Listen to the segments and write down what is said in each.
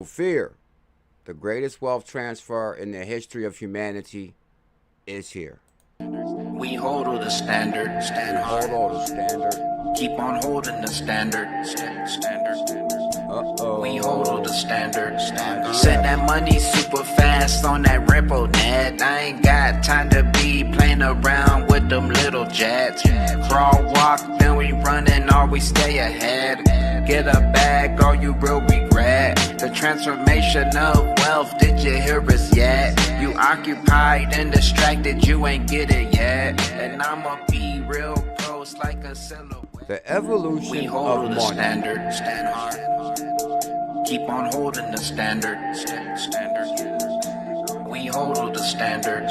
fear. The greatest wealth transfer in the history of humanity is here. We hold the standard, stand hard. Hold the standard. Keep on holding the standard, We hold the standard, Send that money super fast on that Ripple net. I ain't got time to be playing around with them little jets. Crawl, walk, then we running or we stay ahead. Get a bag or you will regret the transformation of wealth. Did you hear us yet? You occupied and distracted, you ain't get it yet. And I'ma be real close like a silhouette. The evolution we hold of the money. Standard, stand hard. Keep on holding the standard, We hold the standard,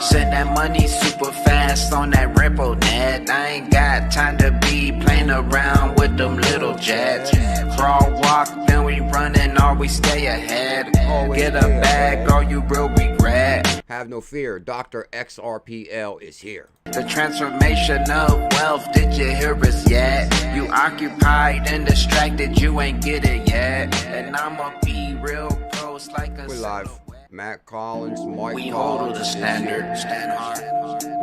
Send that money super fast on that Ripple net. I ain't got time to be playing around with them little jets. Crawl, walk, then we running or we stay ahead. Get a bag or you will regret. Have no fear, Dr. XRPL is here. The transformation of wealth, did you hear us yet? You occupied and distracted, you ain't get it yet. And I'ma be real close like a We're live. Matt Collins, Mike we Collins. hold the standard, stand hard.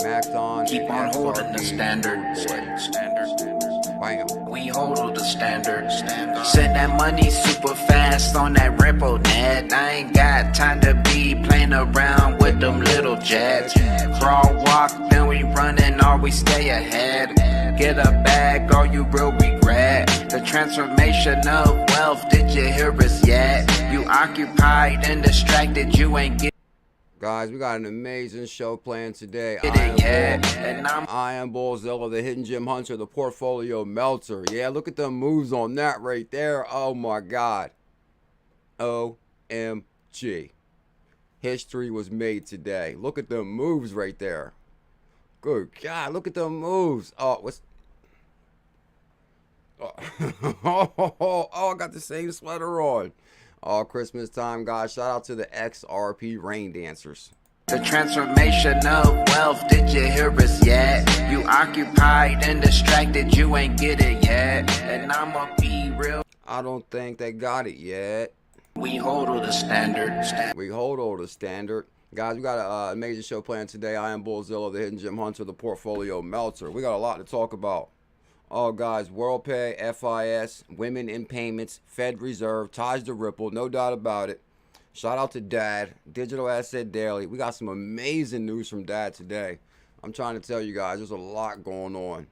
Max on. Keep on holding the standard, Bam. We hold the standard, Send that money super fast on that Ripple net. I ain't got time to be playing around with them little jets. Crawl, walk, then we running or we stay ahead. Get a bag or you will regret the transformation of wealth. Did you hear us yet? You occupied and distracted, you ain't get. Guys, we got an amazing show planned today. I am BuLLZiLLa, the hidden gem hunter, the portfolio melter. Yeah, look at the moves on that right there. Oh my God. OMG. History was made today. Look at the moves right there. Good God, look at the moves. Oh, what's... Oh, I got the same sweater on. All Christmas time, guys. Shout out to the XRP rain dancers. The transformation of wealth, did you hear us yet? You occupied and distracted, you ain't get it yet. And I'ma be real. I don't think they got it yet. We hold the standard. We hold the standard. Guys, we got an amazing show planned today. I am BuLLZiLLa, the hidden gem hunter, the portfolio melter. We got a lot to talk about. Oh, guys, WorldPay, FIS, women in payments, Fed Reserve, ties to Ripple, no doubt about it. Shout out to Dad, Digital Asset Daily. We got some amazing news from Dad today. I'm trying to tell you guys, there's a lot going on.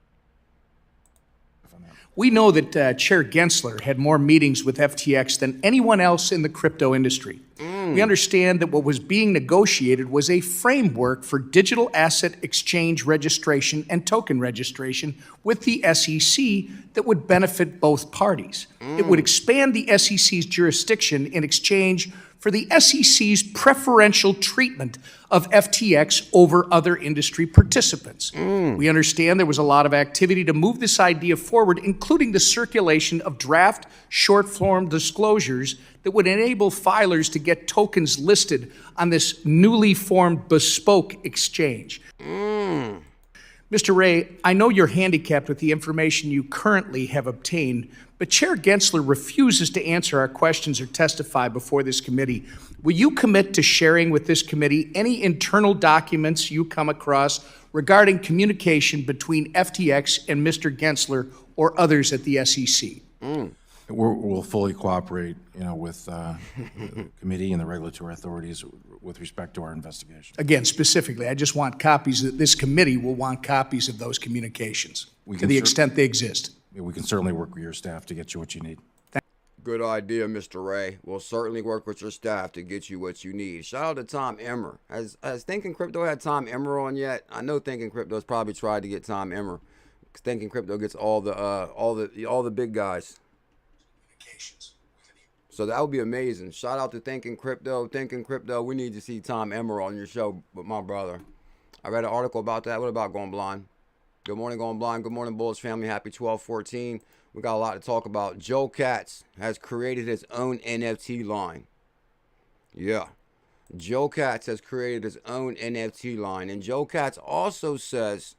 We know that Chair Gensler had more meetings with FTX than anyone else in the crypto industry. We understand that what was being negotiated was a framework for digital asset exchange registration and token registration with the SEC that would benefit both parties. It would expand the SEC's jurisdiction in exchange for the SEC's preferential treatment of FTX over other industry participants. We understand there was a lot of activity to move this idea forward, including the circulation of draft short-form disclosures that would enable filers to get tokens listed on this newly formed bespoke exchange. Mr. Ray, I know you're handicapped with the information you currently have obtained, but Chair Gensler refuses to answer our questions or testify before this committee. Will you commit to sharing with this committee any internal documents you come across regarding communication between FTX and Mr. Gensler or others at the SEC? We'll fully cooperate, with the committee and the regulatory authorities with respect to our investigation. Again, specifically, I just want copies. This committee will want copies of those communications to the extent they exist. We can certainly work with your staff to get you what you need. Good idea, Mr. Ray. We'll certainly work with your staff to get you what you need. Shout out to Tom Emmer. Has Thinking Crypto had Tom Emmer on yet? I know Thinking Crypto's probably tried to get Tom Emmer. Thinking Crypto gets all the big guys. So that would be amazing. Shout out to Thinking Crypto. Thinking Crypto, we need to see Tom Emmer on your show with my brother. I read an article about that. What about Going Blind? Good morning, Going Blind. Good morning, Bulls family. Happy 12/14. We got a lot to talk about. Joe Katz has created his own NFT line. Yeah. Joe Katz has created his own NFT line. And Joe Katz also says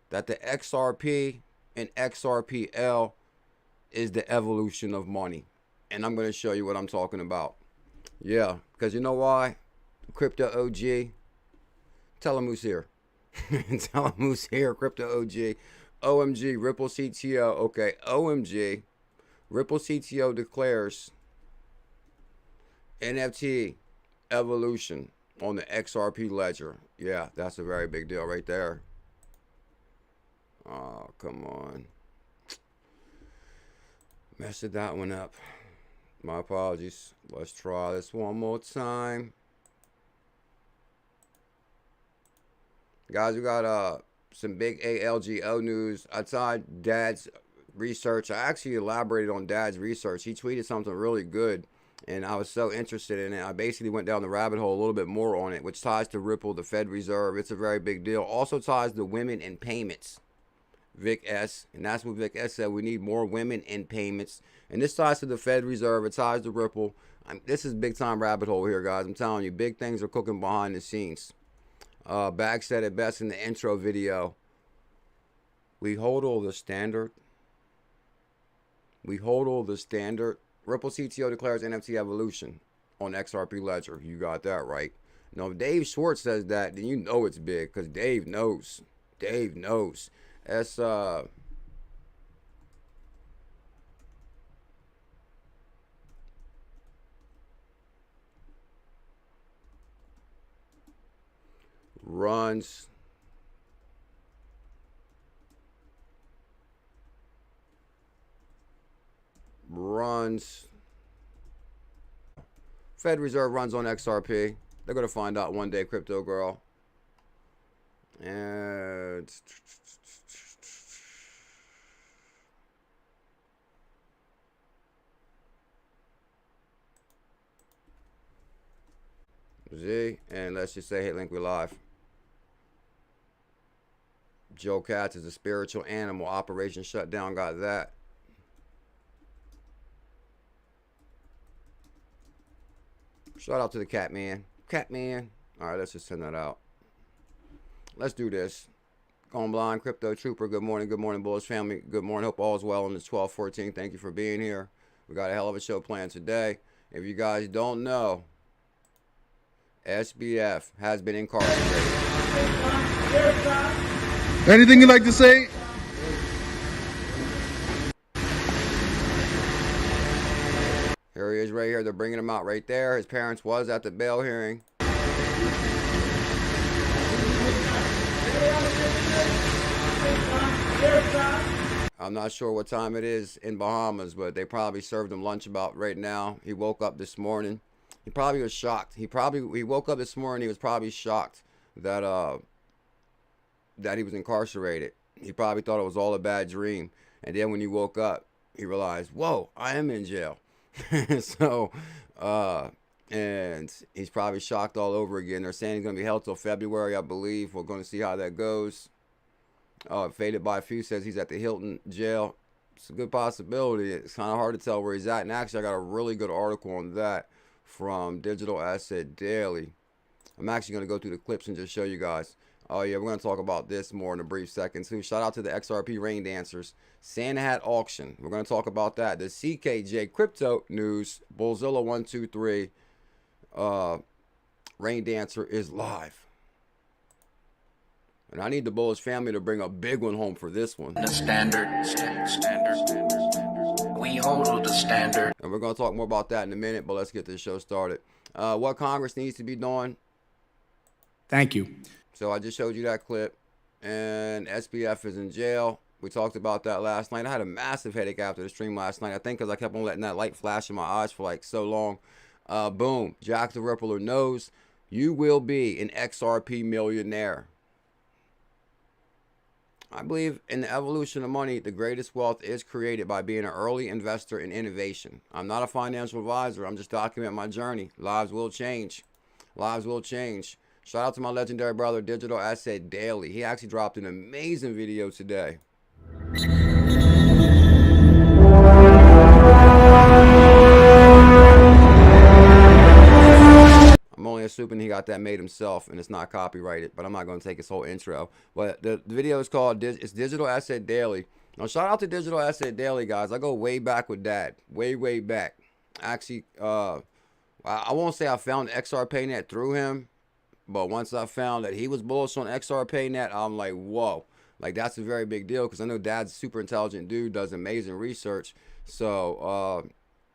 that the XRP and XRPL is the evolution of money. and I'm going to show you what I'm talking about. Yeah, because you know why? Crypto OG. Tell him who's here. Tell him who's here, Crypto OG. OMG, Ripple CTO. Okay, OMG. Ripple CTO declares NFT evolution on the XRP ledger. Yeah, that's a very big deal right there. Oh, come on. Messed that one up. My apologies. Let's try this one more time. Guys, we got some big ALGO news. Outside Dad's research, I actually elaborated on Dad's research. He tweeted something really good, and I was so interested in it. I basically went down the rabbit hole a little bit more on it, which ties to Ripple, the Fed Reserve. It's a very big deal. Also ties to women in payments. Vic S. And that's what Vic S said. We need more women in payments. And this ties to the Fed Reserve. It ties to Ripple. This is big time rabbit hole here, guys. I'm telling you, big things are cooking behind the scenes. Bag said it best in the intro video. We hold all the standard. We hold all the standard. Ripple CTO declares NFT evolution on XRP ledger. You got that right. Now, if Dave Schwartz says that, then you know it's big, because Dave knows. Dave knows. That's runs Fed Reserve runs on XRP. They're gonna find out one day, crypto girl. And Z, and let's just say, hey, link, we live. Joe Katz is a spiritual animal. Operation Shutdown got that. Shout out to the Cat Man. Cat Man. All right, let's just send that out. Let's do this. Going blind, Crypto Trooper. Good morning. Good morning, Bulls family. Good morning. Hope all is well on this 12/14. Thank you for being here. We got a hell of a show planned today. If you guys don't know, SBF has been incarcerated. Anything you'd like to say? Here he is right here. They're bringing him out right there. His parents was at the bail hearing. I'm not sure what time it is in Bahamas, but they probably served him lunch about right now. He woke up this morning. He probably was shocked. He woke up this morning. He was probably shocked that that he was incarcerated. He probably thought it was all a bad dream. And then when he woke up, he realized, whoa, I am in jail. So, and he's probably shocked all over again. They're saying he's going to be held till February, I believe. We're going to see how that goes. Faded by a few says he's at the Hilton jail. It's a good possibility. It's kind of hard to tell where he's at. And actually, I got a really good article on that from Digital Asset Daily. I'm actually going to go through the clips and just show you guys. Oh, yeah, we're going to talk about this more in a brief second, too. Shout out to the XRP Rain Dancers. Santa Hat Auction. We're going to talk about that. The CKJ Crypto News. BuLLZiLLa123 Rain Dancer is live. And I need the Bulls family to bring a big one home for this one. The standard. We hold the standard. And we're going to talk more about that in a minute, but let's get this show started. What Congress needs to be doing. Thank you. So I just showed you that clip. And SBF is in jail. We talked about that last night. I had a massive headache after the stream last night. I think because I kept on letting that light flash in my eyes for like so long. Boom. Jack the Rippler knows you will be an XRP millionaire. I believe in the evolution of money, the greatest wealth is created by being an early investor in innovation. I'm not a financial advisor. I'm just documenting my journey. Lives will change. Lives will change. Shout out to my legendary brother, Digital Asset Daily. He actually dropped an amazing video today. I'm only assuming he got that made himself and it's not copyrighted, but I'm not going to take his whole intro. But the video is called, it's Digital Asset Daily. Now, shout out to Digital Asset Daily, guys. I go way back with Dad. Way, way back. actually, I won't say I found XRPAYNET through him, but once I found that he was bullish on XRPAYNET, I'm like, whoa. Like, that's a very big deal because I know Dad's a super intelligent dude, does amazing research. So,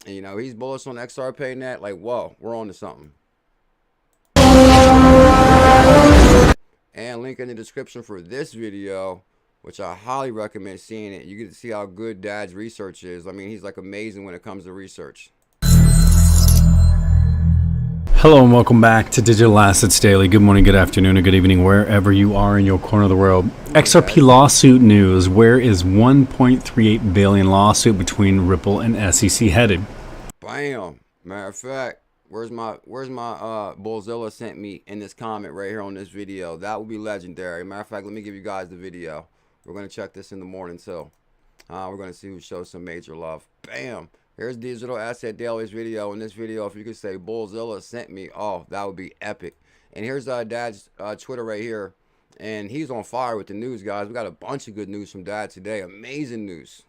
you know, he's bullish on XRPAYNET. Like, whoa, we're on to something. And link in the description for this video, which I highly recommend seeing it. You get to see how good Dad's research is. I mean, he's like amazing when it comes to research. Hello and welcome back to Digital Assets Daily. Good morning, good afternoon, or good evening, wherever you are in your corner of the world. XRP lawsuit news. Where is $1.38 billion lawsuit between Ripple and SEC headed? Bam. Matter of fact, where's my BuLLZiLLa sent me in this comment right here on this video? That would be legendary. Matter of fact, let me give you guys the video. We're going to check this in the morning too. We're going to see who shows some major love. Bam. Here's Digital Asset Daily's video. In this video, if you could say BuLLZiLLa sent me, oh, that would be epic. And here's Dad's Twitter right here. And he's on fire with the news, guys. We got a bunch of good news from Dad today. Amazing news.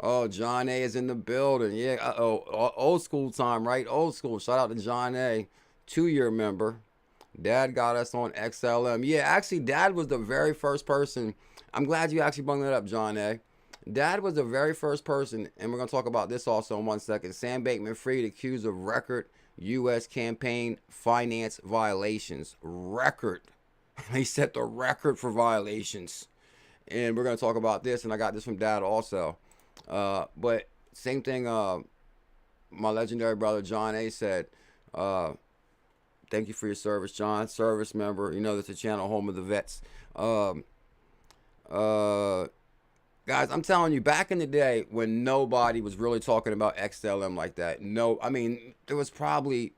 Oh, John A is in the building. Yeah, old school time, right? Old school. Shout out to John A, 2-year member. Dad got us on XLM. Yeah, actually, Dad was the very first person. I'm glad you actually brought that up, John A. Dad was the very first person, and we're going to talk about this also in 1 second. Sam Bankman-Fried accused of record U.S. campaign finance violations. Record. He set the record for violations. And we're going to talk about this, and I got this from Dad also. But same thing, my legendary brother John A said, thank you for your service, John. Service member. You know, that's the channel home of the vets. Guys, I'm telling you, back in the day when nobody was really talking about XLM like that, no, I mean, there was probably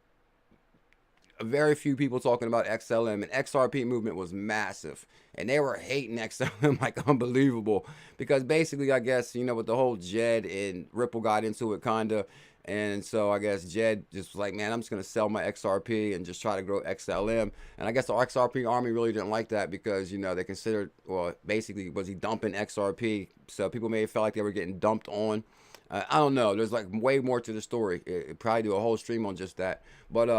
very few people talking about XLM, and XRP movement was massive, and they were hating XLM like unbelievable, because basically, I guess, you know, with the whole Jed and Ripple got into it kind of, and so I guess Jed just was like, man, I'm just going to sell my XRP and just try to grow XLM. And I guess the XRP army really didn't like that because, you know, they considered, well, basically, was he dumping XRP? So people may have felt like they were getting dumped on. I don't know. There's like way more to the story. It probably do a whole stream on just that. But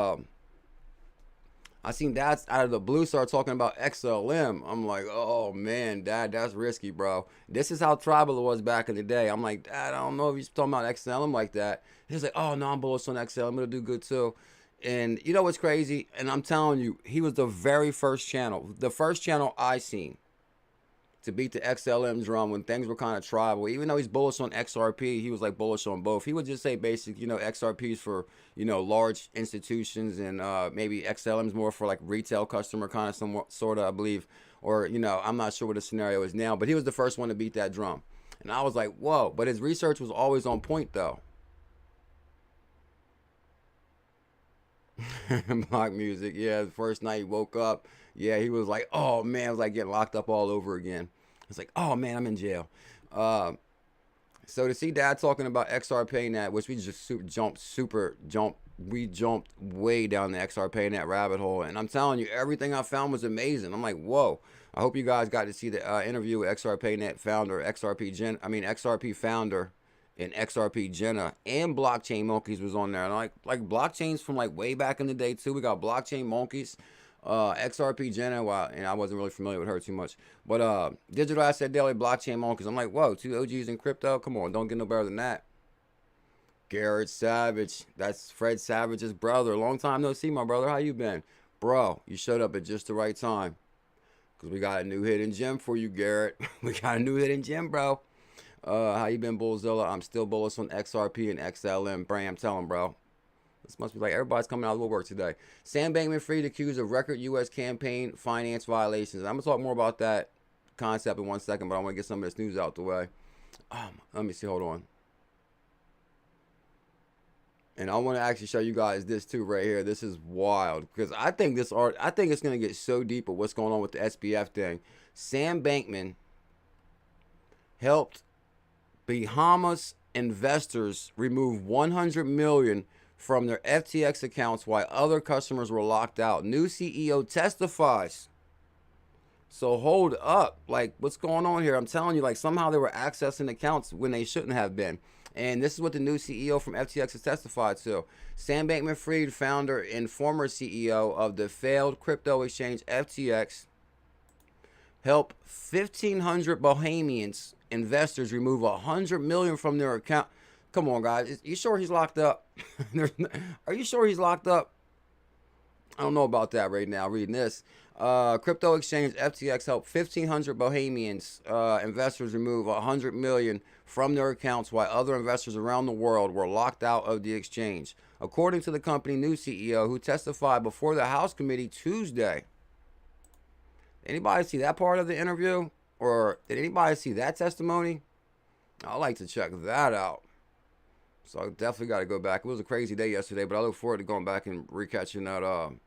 I seen Dad out of the blue start talking about XLM. I'm like, oh man, Dad, that's risky, bro. This is how tribal it was back in the day. I'm like, Dad, I don't know if he's talking about XLM like that. He's like, oh no, I'm bullish on XLM. I'm gonna do good too. And you know what's crazy? And I'm telling you, he was the very first channel, I seen to beat the XLM drum when things were kind of tribal. Even though he's bullish on XRP, he was like bullish on both. He would just say basic, you know, XRP's for, you know, large institutions, and maybe XLM's more for like retail customer kind of sort of, I believe. Or, you know, I'm not sure what the scenario is now, but he was the first one to beat that drum. And I was like, whoa, but his research was always on point though. Block music, yeah, the first night he woke up, yeah, he was like, oh man, it was like getting locked up all over again. It's like, oh man, I'm in jail. So to see Dad talking about XRPAYNET, which we just we jumped way down the XRPAYNET rabbit hole, and I'm telling you, everything I found was amazing. I'm like, whoa. I hope you guys got to see the interview with XRPAYNET founder, XRP founder, and XRP Jenna, and Blockchain Monkeys was on there. And like blockchains from like way back in the day too. We got Blockchain Monkeys, XRP Jenna. Wow, and I wasn't really familiar with her too much. But Digital Asset Daily, Blockchain Monkeys. I'm like, whoa, 2 OGs in crypto. Come on, don't get no better than that. Garrett Savage, that's Fred Savage's brother. Long time no see, my brother. How you been, bro? You showed up at just the right time, because we got a new hidden gem for you, Garrett. We got a new hidden gem, bro. How you been, BuLLZiLLa? I'm still bullish on XRP and XLM. Bram, tell him, bro. This must be like everybody's coming out of the woodwork today. Sam Bankman-Fried accused of record U.S. campaign finance violations. I'm going to talk more about that concept in 1 second, but I want to get some of this news out the way. Let me see. Hold on. And I want to actually show you guys this too right here. This is wild, because I think it's going to get so deep of what's going on with the SBF thing. Sam Bankman helped Bahamas investors remove 100 million from their FTX accounts while other customers were locked out. New CEO testifies. So hold up, like what's going on here? I'm telling you, like somehow they were accessing accounts when they shouldn't have been. And this is what the new CEO from FTX has testified to. Sam Bankman-Fried, founder and former CEO of the failed crypto exchange FTX, helped 1,500 Bahamians investors remove $100 million from their account. Come on, guys. You sure he's locked up? Are you sure he's locked up? I don't know about that right now, reading this. Crypto exchange FTX helped 1,500 Bahamians investors remove $100 million from their accounts while other investors around the world were locked out of the exchange. According to the company new CEO who testified before the House committee Tuesday. Anybody see that part of the interview? Or did anybody see that testimony? I'd like to check that out. So I definitely got to go back. It was a crazy day yesterday, but I look forward to going back and recatching that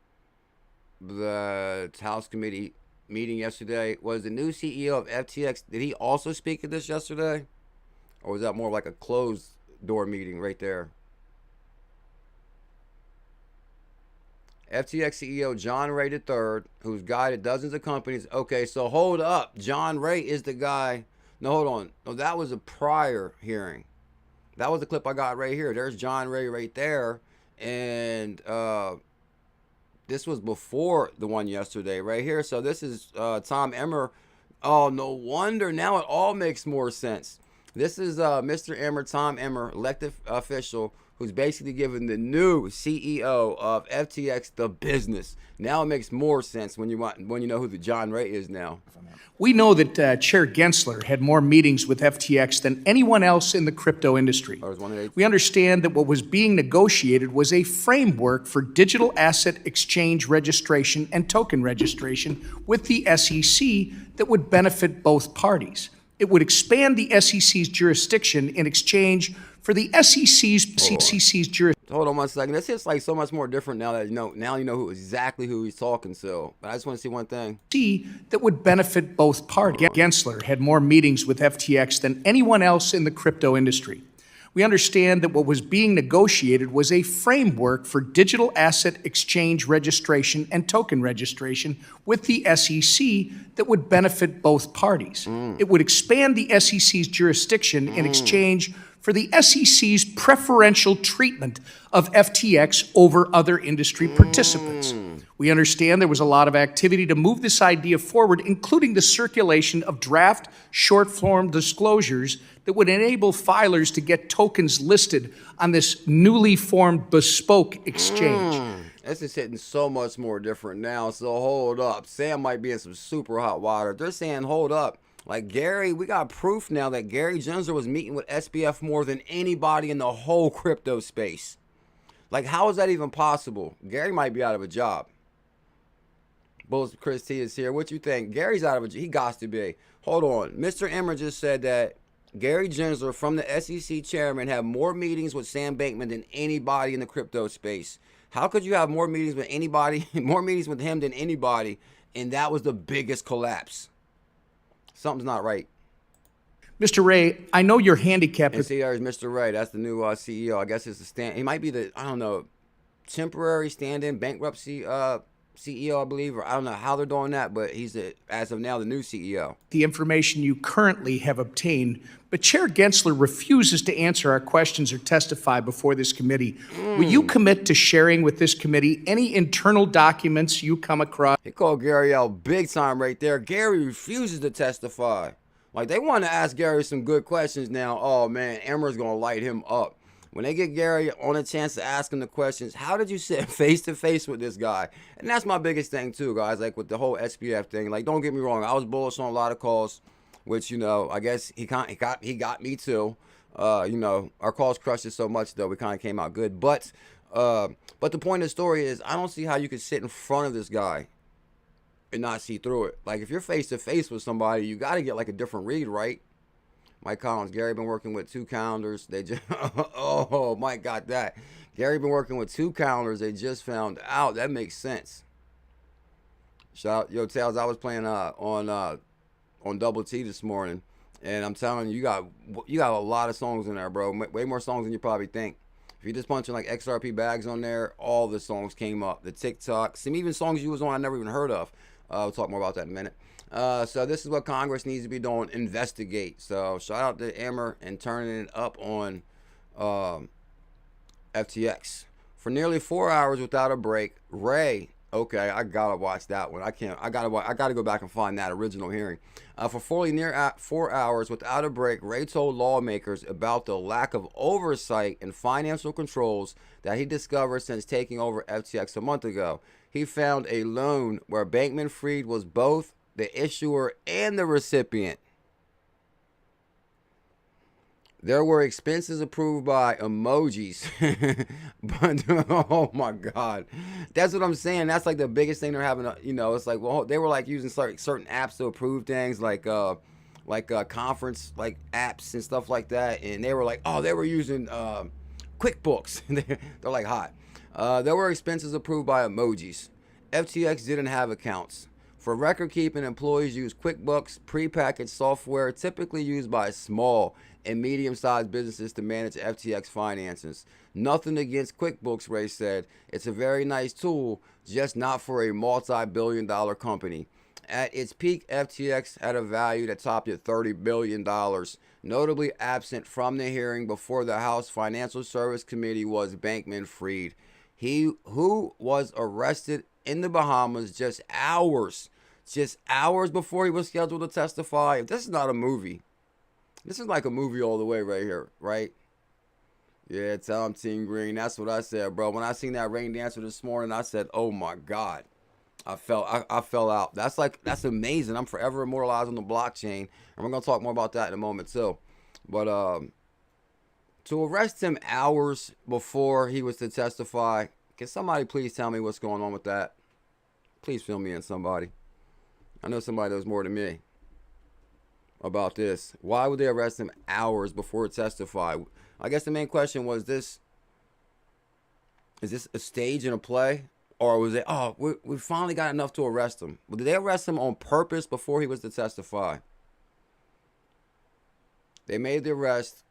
the House committee meeting yesterday. Was the new CEO of FTX, did he also speak at this yesterday? Or was that more like a closed door meeting right there? FTX CEO John Ray III, who's guided dozens of companies. Okay, so hold up. John Ray is the guy. No, hold on. No, that was a prior hearing. That was the clip I got right here. There's John Ray right there. And this was before the one yesterday right here. So this is Tom Emmer. Oh, no wonder. Now it all makes more sense. This is Mr. Emmer, Tom Emmer, elected official, who's basically giving the new CEO of FTX the business. Now it makes more sense when you know who the John Ray is now. We know that Chair Gensler had more meetings with FTX than anyone else in the crypto industry. We understand that what was being negotiated was a framework for digital asset exchange registration and token registration with the SEC that would benefit both parties. It would expand the SEC's jurisdiction in exchange for the SEC's jurisdiction. Hold on 1 second. This is like so much more different now that you know exactly who he's talking to. But I just want to see one thing. That would benefit both parties. Gensler had more meetings with FTX than anyone else in the crypto industry. We understand that what was being negotiated was a framework for digital asset exchange registration and token registration with the SEC that would benefit both parties. It would expand the SEC's jurisdiction in exchange for the SEC's preferential treatment of FTX over other industry participants. We understand there was a lot of activity to move this idea forward, including the circulation of draft short-form disclosures that would enable filers to get tokens listed on this newly formed bespoke exchange. This is hitting so much more different now, so hold up. Sam might be in some super hot water. They're saying, hold up. Like Gary, we got proof now that Gary Gensler was meeting with SBF more than anybody in the whole crypto space. Like, how is that even possible? Gary might be out of a job. Chris T is here. What you think? Gary's out of a job. He got to be. Hold on. Mr. Emmer just said that Gary Gensler, from the SEC chairman, had more meetings with Sam Bankman than anybody in the crypto space. How could you have more meetings with anybody, more meetings with him than anybody, and that was the biggest collapse? Something's not right. Mr. Ray, I know you're handicapped. And see, there's Mr. Ray. That's the new CEO. I guess it's the he might be the, I don't know, temporary stand-in bankruptcy CEO, I believe, or I don't know how they're doing that, but he's, as of now, the new CEO. The information you currently have obtained, but Chair Gensler refuses to answer our questions or testify before this committee. Will you commit to sharing with this committee any internal documents you come across? He called Gary out big time right there. Gary refuses to testify. Like, they want to ask Gary some good questions now. Oh, man, Emmer's going to light him up. When they get Gary on a chance to ask him the questions, how did you sit face to face with this guy? And that's my biggest thing too, guys. Like with the whole SPF thing. Like, don't get me wrong, I was bullish on a lot of calls, which, you know, I guess he got me too. You know, our calls crushed it so much though, we kind of came out good. But the point of the story is, I don't see how you could sit in front of this guy and not see through it. Like, if you're face to face with somebody, you got to get like a different read, right? Mike Collins, Gary been working with 2 calendars. They just, oh, Mike got that. Gary been working with 2 calendars. They just found out. That makes sense. Shout out, yo, Tails, I was playing on Double T this morning, and I'm telling you, you got a lot of songs in there, bro. Way more songs than you probably think. If you just punching like XRP bags on there, all the songs came up. The TikTok, some even songs you was on I never even heard of. We'll talk more about that in a minute. So this is what Congress needs to be doing, investigate. So shout out to Emmer and turning it up on FTX. For nearly 4 hours without a break, Ray, okay, I gotta watch that one. I gotta go back and find that original hearing. For fully near 4 hours without a break, Ray told lawmakers about the lack of oversight and financial controls that he discovered since taking over FTX a month ago. He found a loan where Bankman-Fried was both the issuer and the recipient. There were expenses approved by emojis. But, oh my God. That's what I'm saying. That's like the biggest thing they're having, you know, it's like, well, they were like using certain apps to approve things like conference like apps and stuff like that. And they were like, oh, they were using QuickBooks. They're like hot. There were expenses approved by emojis. FTX didn't have accounts. For record keeping, employees use QuickBooks, prepackaged software typically used by small and medium-sized businesses to manage FTX finances. Nothing against QuickBooks, Ray said. It's a very nice tool, just not for a multi-billion-dollar company. At its peak, FTX had a value that topped at $30 billion. Notably absent from the hearing before the House Financial Service Committee was Bankman-Fried. He who was arrested in the Bahamas just hours before he was scheduled to testify. If this is not a movie, this is like a movie all the way right here, right? Yeah, tell him Team Green. That's what I said, bro. When I seen that rain dancer this morning, I said, oh my God. I fell out. That's amazing. I'm forever immortalized on the blockchain. And we're going to talk more about that in a moment too. But to arrest him hours before he was to testify, can somebody please tell me what's going on with that? Please fill me in, somebody. I know somebody knows more than me about this. Why would they arrest him hours before testify? I guess the main question was this: is this a stage and a play? Or was it, oh, we finally got enough to arrest him? But did they arrest him on purpose before he was to testify? They made the arrest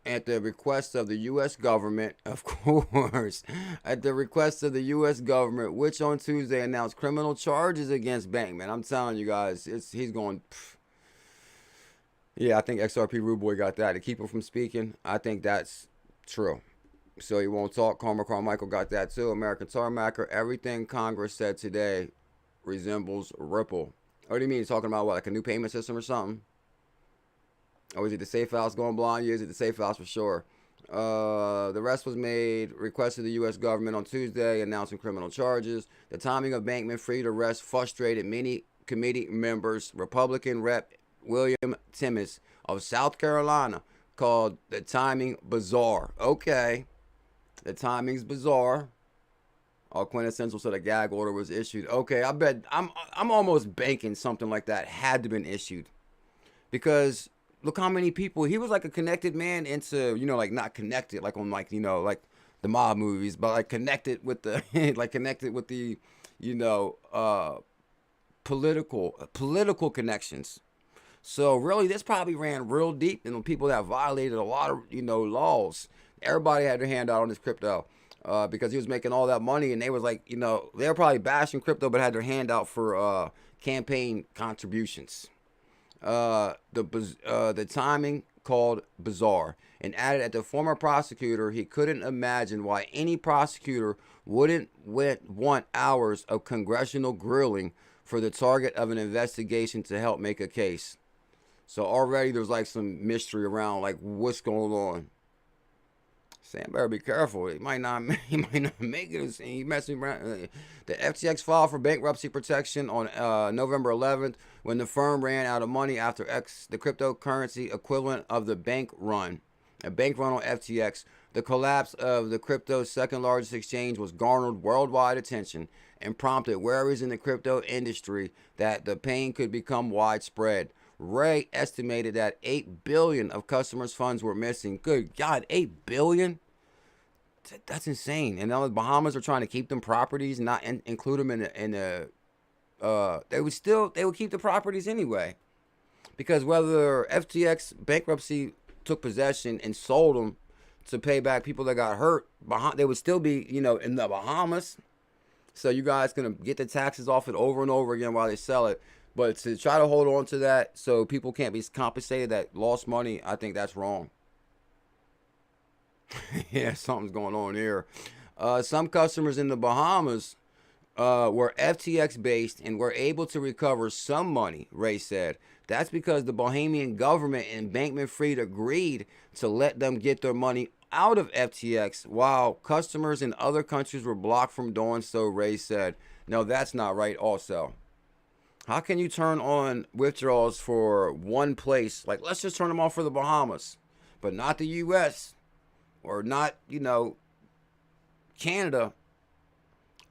at the request of the U.S. government, of course, at the request of the U.S. government, which on Tuesday announced criminal charges against Bankman. I'm telling you guys, he's going, pff. Yeah, I think XRP Rude Boy got that. To keep him from speaking, I think that's true. So he won't talk. Carmichael got that too. American Tarmacker, everything Congress said today resembles Ripple. What do you mean? He's talking about what, like a new payment system or something? Or is it the safe house going blind? Yeah, is it the safe house for sure? The rest was made, requested the U.S. government on Tuesday, announcing criminal charges. The timing of Bankman-Fried arrest frustrated many committee members. Republican Rep. William Timmons of South Carolina called the timing bizarre. Okay. The timing's bizarre. All quintessential, so the gag order was issued. Okay, I bet I'm almost banking something like that had to been issued. Because look how many people, he was like a connected man into, you know, like not connected, like on like, you know, like the mob movies, but like connected with the, like connected with the, you know, political connections. So really, this probably ran real deep in people that violated a lot of, you know, laws. Everybody had their hand out on this crypto because he was making all that money, and they was like, you know, they were probably bashing crypto, but had their hand out for campaign contributions. The timing called bizarre, and added that the former prosecutor, he couldn't imagine why any prosecutor wouldn't want hours of congressional grilling for the target of an investigation to help make a case. So already there's like some mystery around like what's going on. Sam better be careful. He might not make it. He messing around. The FTX filed for bankruptcy protection on November 11th when the firm ran out of money after the cryptocurrency equivalent of the bank run. A bank run on FTX. The collapse of the crypto's second largest exchange was garnered worldwide attention and prompted worries in the crypto industry that the pain could become widespread. Ray estimated that $8 billion of customers' funds were missing. Good God, $8 billion? That's insane. And now the Bahamas are trying to keep them properties, not include them in the they would keep the properties anyway. Because whether FTX bankruptcy took possession and sold them to pay back people that got hurt, they would still be, you know, in the Bahamas. So you guys gonna get the taxes off it over and over again while they sell it. But to try to hold on to that so people can't be compensated that lost money, I think that's wrong. Yeah, something's going on here. Some customers in the Bahamas were FTX based and were able to recover some money, Ray said. That's because the Bahamian government and Bankman-Fried agreed to let them get their money out of FTX while customers in other countries were blocked from doing so, Ray said. No, that's not right also. How can you turn on withdrawals for one place? Like, let's just turn them off for the Bahamas, but not the U.S. or not, Canada,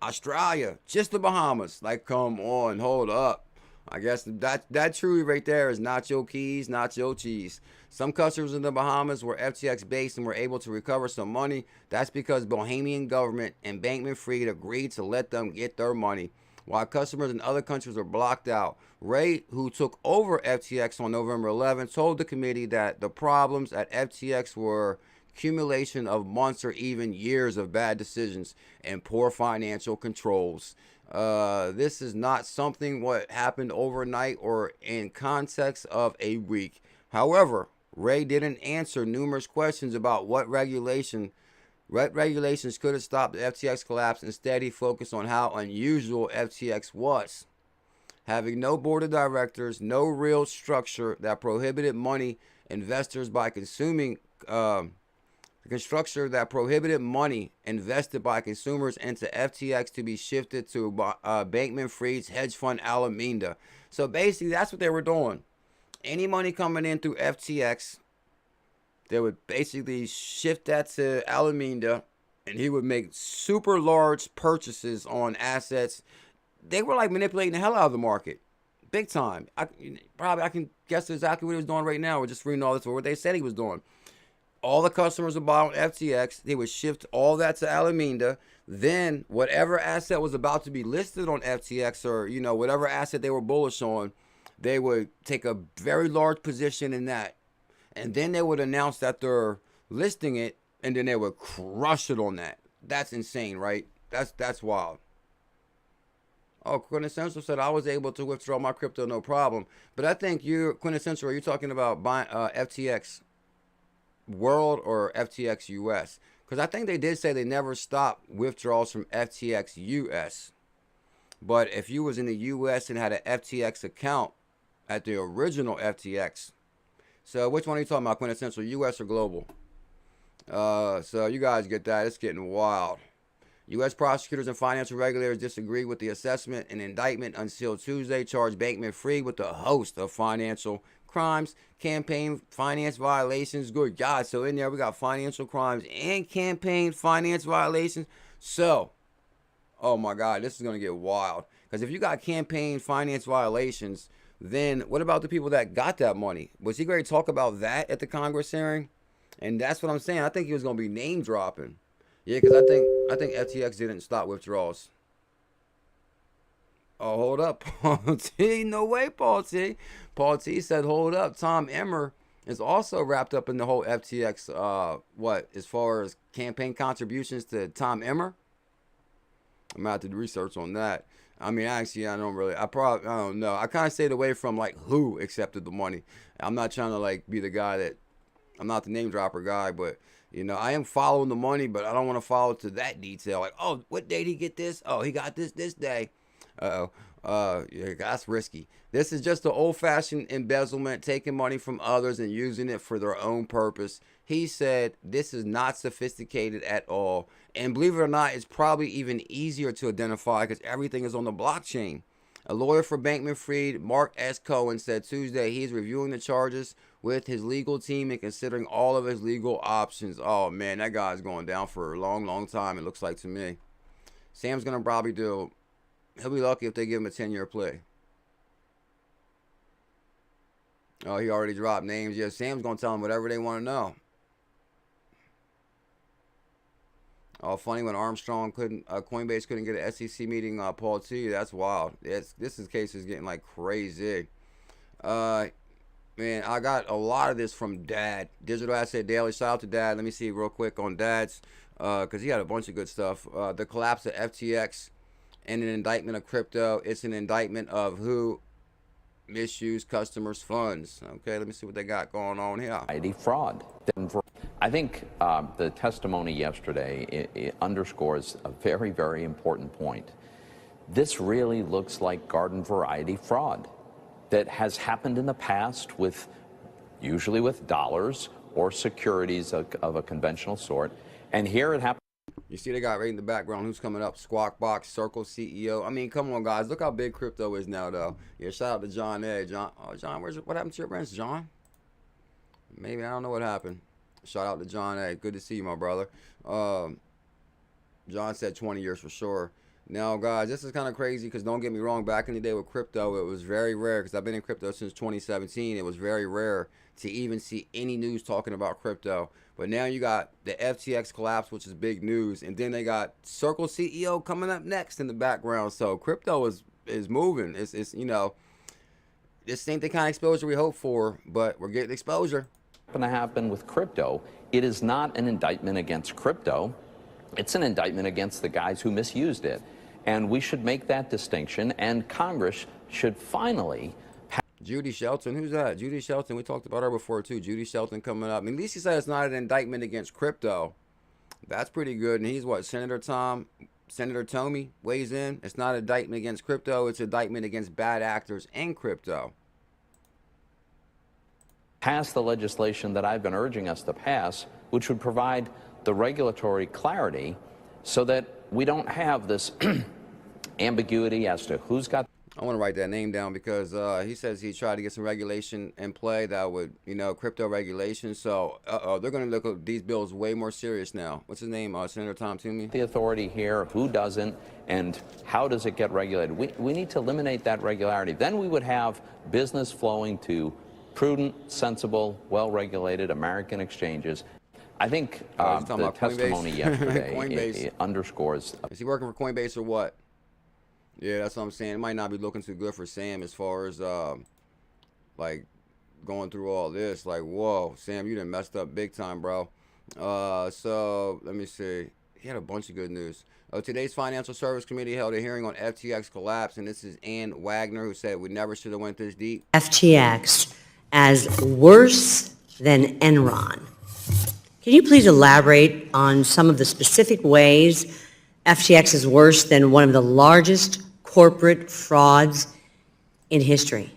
Australia, just the Bahamas. Like, come on, hold up. I guess that truly right there is not your keys, not your cheese. Some customers in the Bahamas were FTX based and were able to recover some money. That's because Bahamian government and Bankman-Fried agreed to let them get their money, while customers in other countries were blocked out. Ray, who took over FTX on November 11th, told the committee that the problems at FTX were accumulation of months or even years of bad decisions and poor financial controls. This is not something what happened overnight or in context of a week. However, Ray didn't answer numerous questions about what regulations could have stopped the FTX collapse. Instead, he focused on how unusual FTX was. Having no board of directors, no real structure that prohibited money invested by consumers into FTX to be shifted to Bankman-Fried's hedge fund 𝕤𝕚𝕚𝕚. So basically, that's what they were doing. Any money coming in through FTX, they would basically shift that to 𝕤𝕚𝕚𝕚, and he would make super large purchases on assets. They were like manipulating the hell out of the market, big time. I can guess exactly what he was doing right now. We're just reading all this, what they said he was doing. All the customers would buy on FTX. They would shift all that to 𝕤𝕚𝕚𝕚. Then whatever asset was about to be listed on FTX, or whatever asset they were bullish on, they would take a very large position in that. And then they would announce that they're listing it, and then they would crush it on that. That's insane, right? That's wild. Oh, Quintessential said, I was able to withdraw my crypto, no problem. But I think Quintessential, are you talking about FTX World or FTX US? Because I think they did say they never stopped withdrawals from FTX US. But if you was in the US and had an FTX account at the original FTX, so which one are you talking about, Quintessential, US or global? So you guys get that. It's getting wild. U.S. prosecutors and financial regulators disagreed with the assessment and indictment until Tuesday charged Bankman-Fried with a host of financial crimes, campaign finance violations. Good God. So in there we got financial crimes and campaign finance violations. So, oh my God, this is going to get wild. Because if you got campaign finance violations, then what about the people that got that money? Was he going to talk about that at the Congress hearing? And that's what I'm saying. I think he was going to be name dropping. Yeah, because I think FTX didn't stop withdrawals. Oh, hold up, Paul T. No way, Paul T. Paul T said, hold up. Tom Emmer is also wrapped up in the whole FTX, as far as campaign contributions to Tom Emmer? I'm going to have to do research on that. I mean, actually, I don't know. I kind of stayed away from, who accepted the money. I'm not trying to, be the guy that, I'm not the name dropper guy, but, I am following the money, but I don't want to follow to that detail. Like, oh, what day did he get this? Oh, he got this day. Yeah, that's risky. This is just the old-fashioned embezzlement, taking money from others and using it for their own purpose. He said this is not sophisticated at all. And believe it or not, it's probably even easier to identify because everything is on the blockchain. A lawyer for Bankman-Fried, Mark S. Cohen, said Tuesday he's reviewing the charges with his legal team and considering all of his legal options. Oh, man, that guy's going down for a long, long time, it looks like to me. Sam's going to probably he'll be lucky if they give him a 10-year play. Oh, he already dropped names. Yeah, Sam's going to tell him whatever they want to know. Oh, funny when Coinbase couldn't get an SEC meeting. Paul T. That's wild. This case is getting crazy. Man, I got a lot of this from Dad. Digital Asset Daily. Shout out to Dad. Let me see real quick on Dad's, because he had a bunch of good stuff. The collapse of FTX and an indictment of crypto. It's an indictment of who misuse customers' funds. Okay, let me see what they got going on here. Variety fraud. I think the testimony yesterday it underscores a very, very important point. This really looks like garden variety fraud that has happened in the past with, usually with dollars or securities of a conventional sort. And here it happened. You see they got right in the background who's coming up. Squawk Box, Circle CEO. I mean, come on, guys. Look how big crypto is now, though. Yeah, shout out to John A. John, what happened to your branch, John? Maybe, I don't know what happened. Shout out to John A. Good to see you, my brother. John said 20 years for sure. Now, guys, this is kind of crazy because don't get me wrong. Back in the day with crypto, it was very rare because I've been in crypto since 2017. It was very rare to even see any news talking about crypto. But now you got the FTX collapse, which is big news. And then they got Circle CEO coming up next in the background. So crypto is moving. It's you know, this ain't the kind of exposure we hope for, but we're getting exposure. Going to happen with crypto. It is not an indictment against crypto. It's an indictment against the guys who misused it. And we should make that distinction, and Congress should finally. Judy Shelton, who's that? Judy Shelton, we talked about her before too. Judy Shelton coming up. I mean, at least he said it's not an indictment against crypto. That's pretty good. And he's what, Senator Toomey weighs in. It's not an indictment against crypto. It's an indictment against bad actors in crypto. Pass the legislation that I've been urging us to pass, which would provide the regulatory clarity so that we don't have this ambiguity as to who's got. I want to write that name down because he says he tried to get some regulation in play that would, you know, crypto regulation. So they're going to look at these bills way more serious now. What's his name? Senator Tom Toomey? The authority here, who doesn't, and how does it get regulated? We need to eliminate that regularity. Then we would have business flowing to prudent, sensible, well-regulated American exchanges. I think the testimony yesterday it underscores. Is he working for Coinbase or what? Yeah, that's what I'm saying. It might not be looking too good for Sam as far as like going through all this. Like, whoa, Sam, you done messed up big time, bro. So let me see. He had a bunch of good news. Today's Financial Service Committee held a hearing on FTX collapse, and this is Ann Wagner who said we never should have went this deep. FTX as worse than Enron. Can you please elaborate on some of the specific ways FTX is worse than one of the largest corporate frauds in history?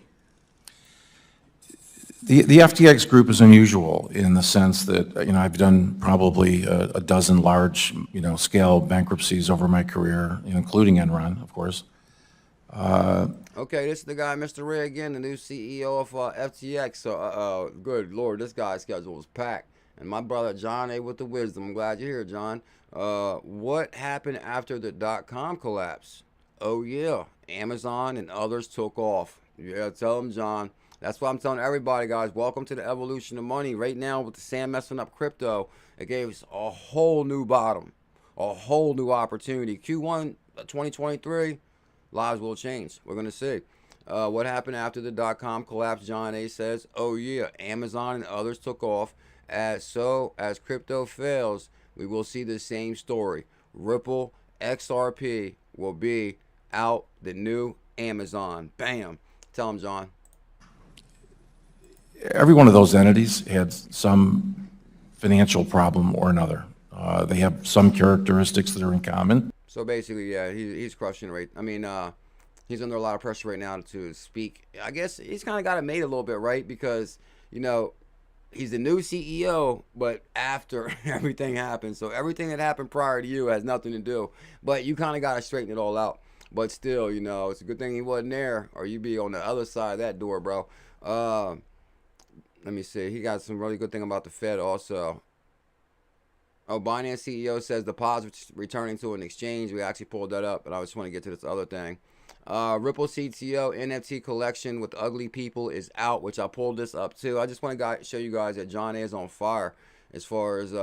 The FTX group is unusual in the sense that, you know, I've done probably a dozen large, you know, scale bankruptcies over my career, you know, including Enron, of course. Okay, this is the guy, Mr. Ray again, the new CEO of FTX. So, good Lord, this guy's schedule was packed. And my brother, John A. with the wisdom. I'm glad you're here, John. What happened after the .com collapse? Oh, yeah, Amazon and others took off. Yeah, tell them, John. That's what I'm telling everybody, guys. Welcome to the evolution of money. Right now, with the Sam messing up crypto, it gave us a whole new bottom, a whole new opportunity. Q1 2023, lives will change. We're going to see. What happened after the .com collapse? John A. says, oh, yeah, Amazon and others took off. As crypto fails, we will see the same story. Ripple XRP will be out the new Amazon. Bam. Tell them, John. Every one of those entities had some financial problem or another. They have some characteristics that are in common. So basically, yeah, he's crushing it. Right? I mean, he's under a lot of pressure right now to speak. I guess he's kind of got it made a little bit, right? Because, you know, he's the new CEO, but after everything happened. So everything that happened prior to you has nothing to do. But you kind of got to straighten it all out. But still, you know, it's a good thing he wasn't there, or you'd be on the other side of that door, bro. Let me see. He got some really good thing about the Fed also. Oh, Binance CEO says deposits returning to an exchange. We actually pulled that up, but I just want to get to this other thing. Ripple CTO NFT collection with ugly people is out, which I pulled this up too. I just want to show you guys that John A is on fire as far as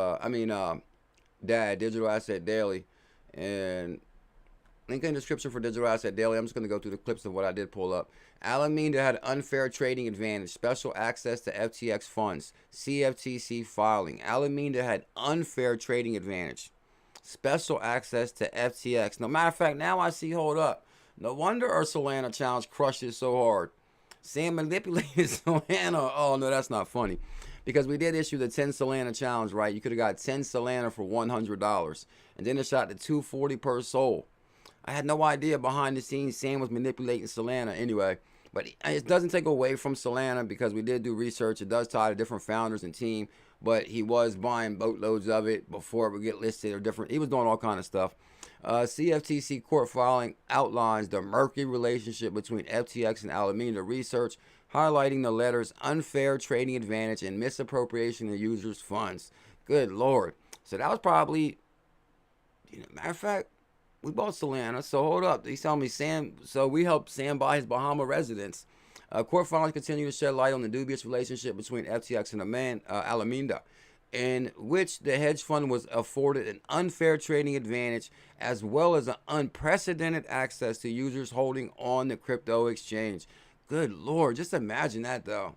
Dad, Digital Asset Daily, and link in the description for Digital Asset Daily. I'm just going to go through the clips of what I did pull up. 𝕤𝕚𝕟𝕤𝕤 had unfair trading advantage, special access to FTX funds, CFTC filing. 𝕤𝕚𝕟𝕤𝕤 had unfair trading advantage, special access to FTX. No matter of fact, now I see, hold up. No wonder our Solana challenge crushed it so hard. Sam manipulated Solana. Oh, no, that's not funny. Because we did issue the 10 Solana challenge, right? You could have got 10 Solana for $100. And then it shot to $240 per soul. I had no idea behind the scenes Sam was manipulating Solana anyway. But it doesn't take away from Solana because we did do research. It does tie to different founders and team. But he was buying boatloads of it before it would get listed or different. He was doing all kind of stuff. CFTC court filing outlines the murky relationship between FTX and Alameda Research, highlighting the letter's unfair trading advantage and misappropriation of users' funds. Good Lord. So that was probably, matter of fact, we bought Solana, so hold up. He's telling me Sam, so we helped Sam buy his Bahama residence. Court filings continue to shed light on the dubious relationship between FTX and Alameda, in which the hedge fund was afforded an unfair trading advantage as well as an unprecedented access to users holding on the crypto exchange. Good Lord, just imagine that though.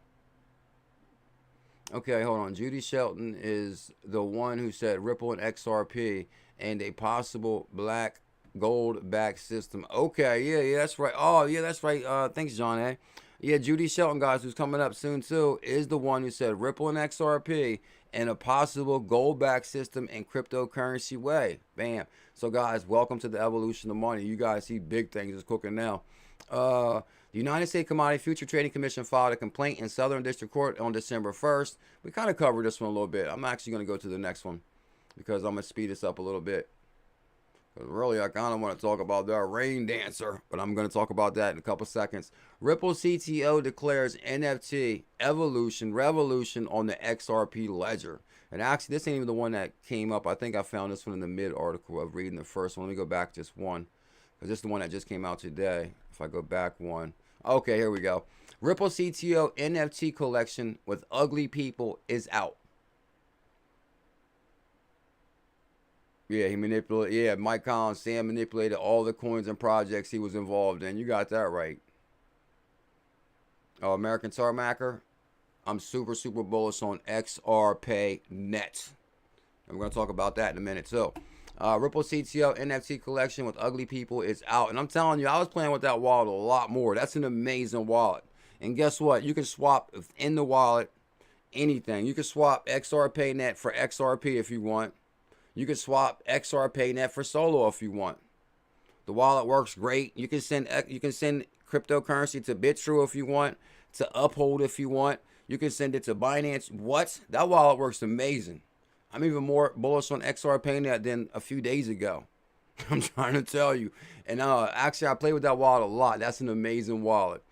Okay, hold on. Judy Shelton is the one who said Ripple and XRP and a possible black gold-backed system. Okay, yeah, that's right. Oh, yeah, that's right. Thanks, John A. Yeah, Judy Shelton, guys, who's coming up soon too, is the one who said Ripple and XRP and a possible gold-backed system in cryptocurrency way. Bam. So, guys, welcome to the evolution of money. You guys see big things is cooking now. The United States Commodity Future Trading Commission filed a complaint in Southern District Court on December 1st. We kind of covered this one a little bit. I'm actually going to go to the next one because I'm going to speed this up a little bit. Because really, I kind of want to talk about that rain dancer, but I'm going to talk about that in a couple seconds. Ripple CTO declares NFT revolution on the XRP ledger. And actually, this ain't even the one that came up. I think I found this one in the mid article of reading the first one. Let me go back just one, because this is the one that just came out today. If I go back one. Okay, here we go. Ripple CTO NFT collection with ugly people is out. Yeah, he manipulated. Yeah, Mike Collins, Sam manipulated all the coins and projects he was involved in. You got that right. Oh, American Tarmacker. I'm super bullish on XRPAYNET. And we're going to talk about that in a minute too. Ripple CTO NFT collection with ugly people is out. And I'm telling you, I was playing with that wallet a lot more. That's an amazing wallet. And guess what? You can swap in the wallet anything. You can swap XRPAYNET for XRP if you want. You can swap XRPAYNET for Solo if you want. The wallet works great. You can send cryptocurrency to BitTrue if you want, to Uphold if you want. You can send it to Binance. What? That wallet works amazing. I'm even more bullish on XRPAYNET than a few days ago. I'm trying to tell you. And actually, I play with that wallet a lot. That's an amazing wallet.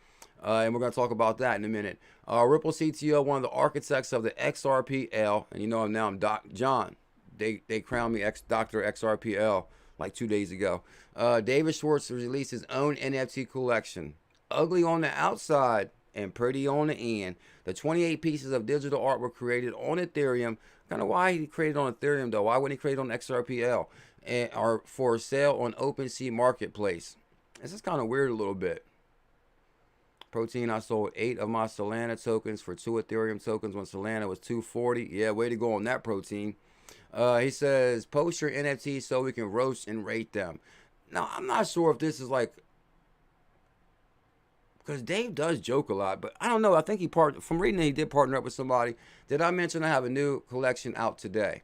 And we're going to talk about that in a minute. Ripple CTO, one of the architects of the XRPL. And you know now I'm Doc John. They crowned me Dr. XRPL like 2 days ago. David Schwartz released his own NFT collection. Ugly on the outside and pretty on the end. The 28 pieces of digital art were created on Ethereum. Kind of why he created on Ethereum though. Why wouldn't he create on XRPL? And are for sale on OpenSea Marketplace. This is kind of weird a little bit. Protein, I sold 8 of my Solana tokens for 2 Ethereum tokens when Solana was $240. Yeah, way to go on that, Protein. He says, post your NFTs so we can roast and rate them. Now, I'm not sure if this is like, because Dave does joke a lot, but I don't know. I think from reading it, he did partner up with somebody. Did I mention I have a new collection out today?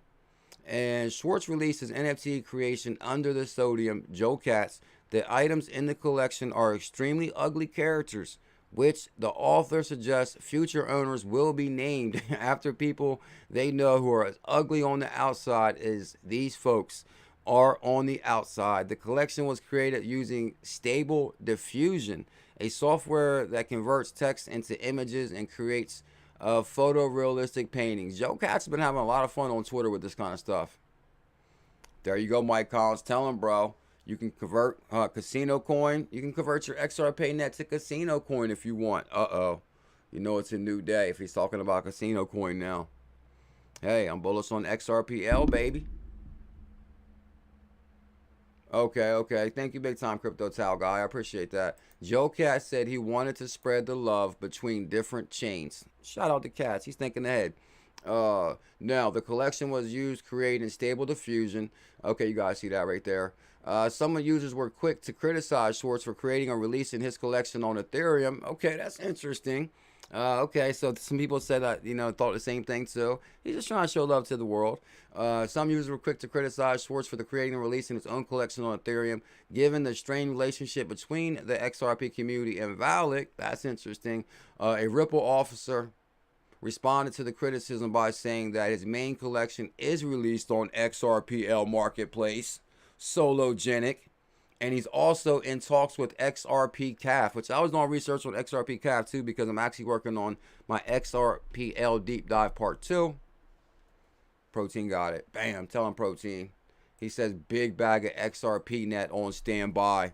And Schwartz released his NFT creation under the pseudonym Joe Katz. The items in the collection are extremely ugly characters, which the author suggests future owners will be named after people they know who are as ugly on the outside as these folks are on the outside. The collection was created using Stable Diffusion, a software that converts text into images and creates photorealistic paintings. Joe Katz has been having a lot of fun on Twitter with this kind of stuff. There you go, Mike Collins. Tell him, bro. You can convert casino coin. You can convert your XRPAYNET to casino coin if you want. Uh-oh. You know it's a new day if he's talking about casino coin now. Hey, I'm bullish on XRPL, baby. Okay. Thank you, big time crypto towel guy. I appreciate that. Joe Katz said he wanted to spread the love between different chains. Shout out to Katz. He's thinking ahead. Now, the collection was used creating Stable Diffusion. Okay, you guys see that right there. Some users were quick to criticize Schwartz for creating or releasing his collection on Ethereum. Okay, that's interesting. Okay, so some people said that, thought the same thing too. He's just trying to show love to the world. Some users were quick to criticize Schwartz for the creating and releasing his own collection on Ethereum, given the strained relationship between the XRP community and Vitalik. That's interesting. A Ripple officer responded to the criticism by saying that his main collection is released on XRPL Marketplace, Sologenic, and he's also in talks with XRP CAF, which I was doing research on XRP CAF too, because I'm actually working on my XRPL deep dive part 2. Protein got it. Bam, tell him Protein. He says big bag of XRPnet on standby.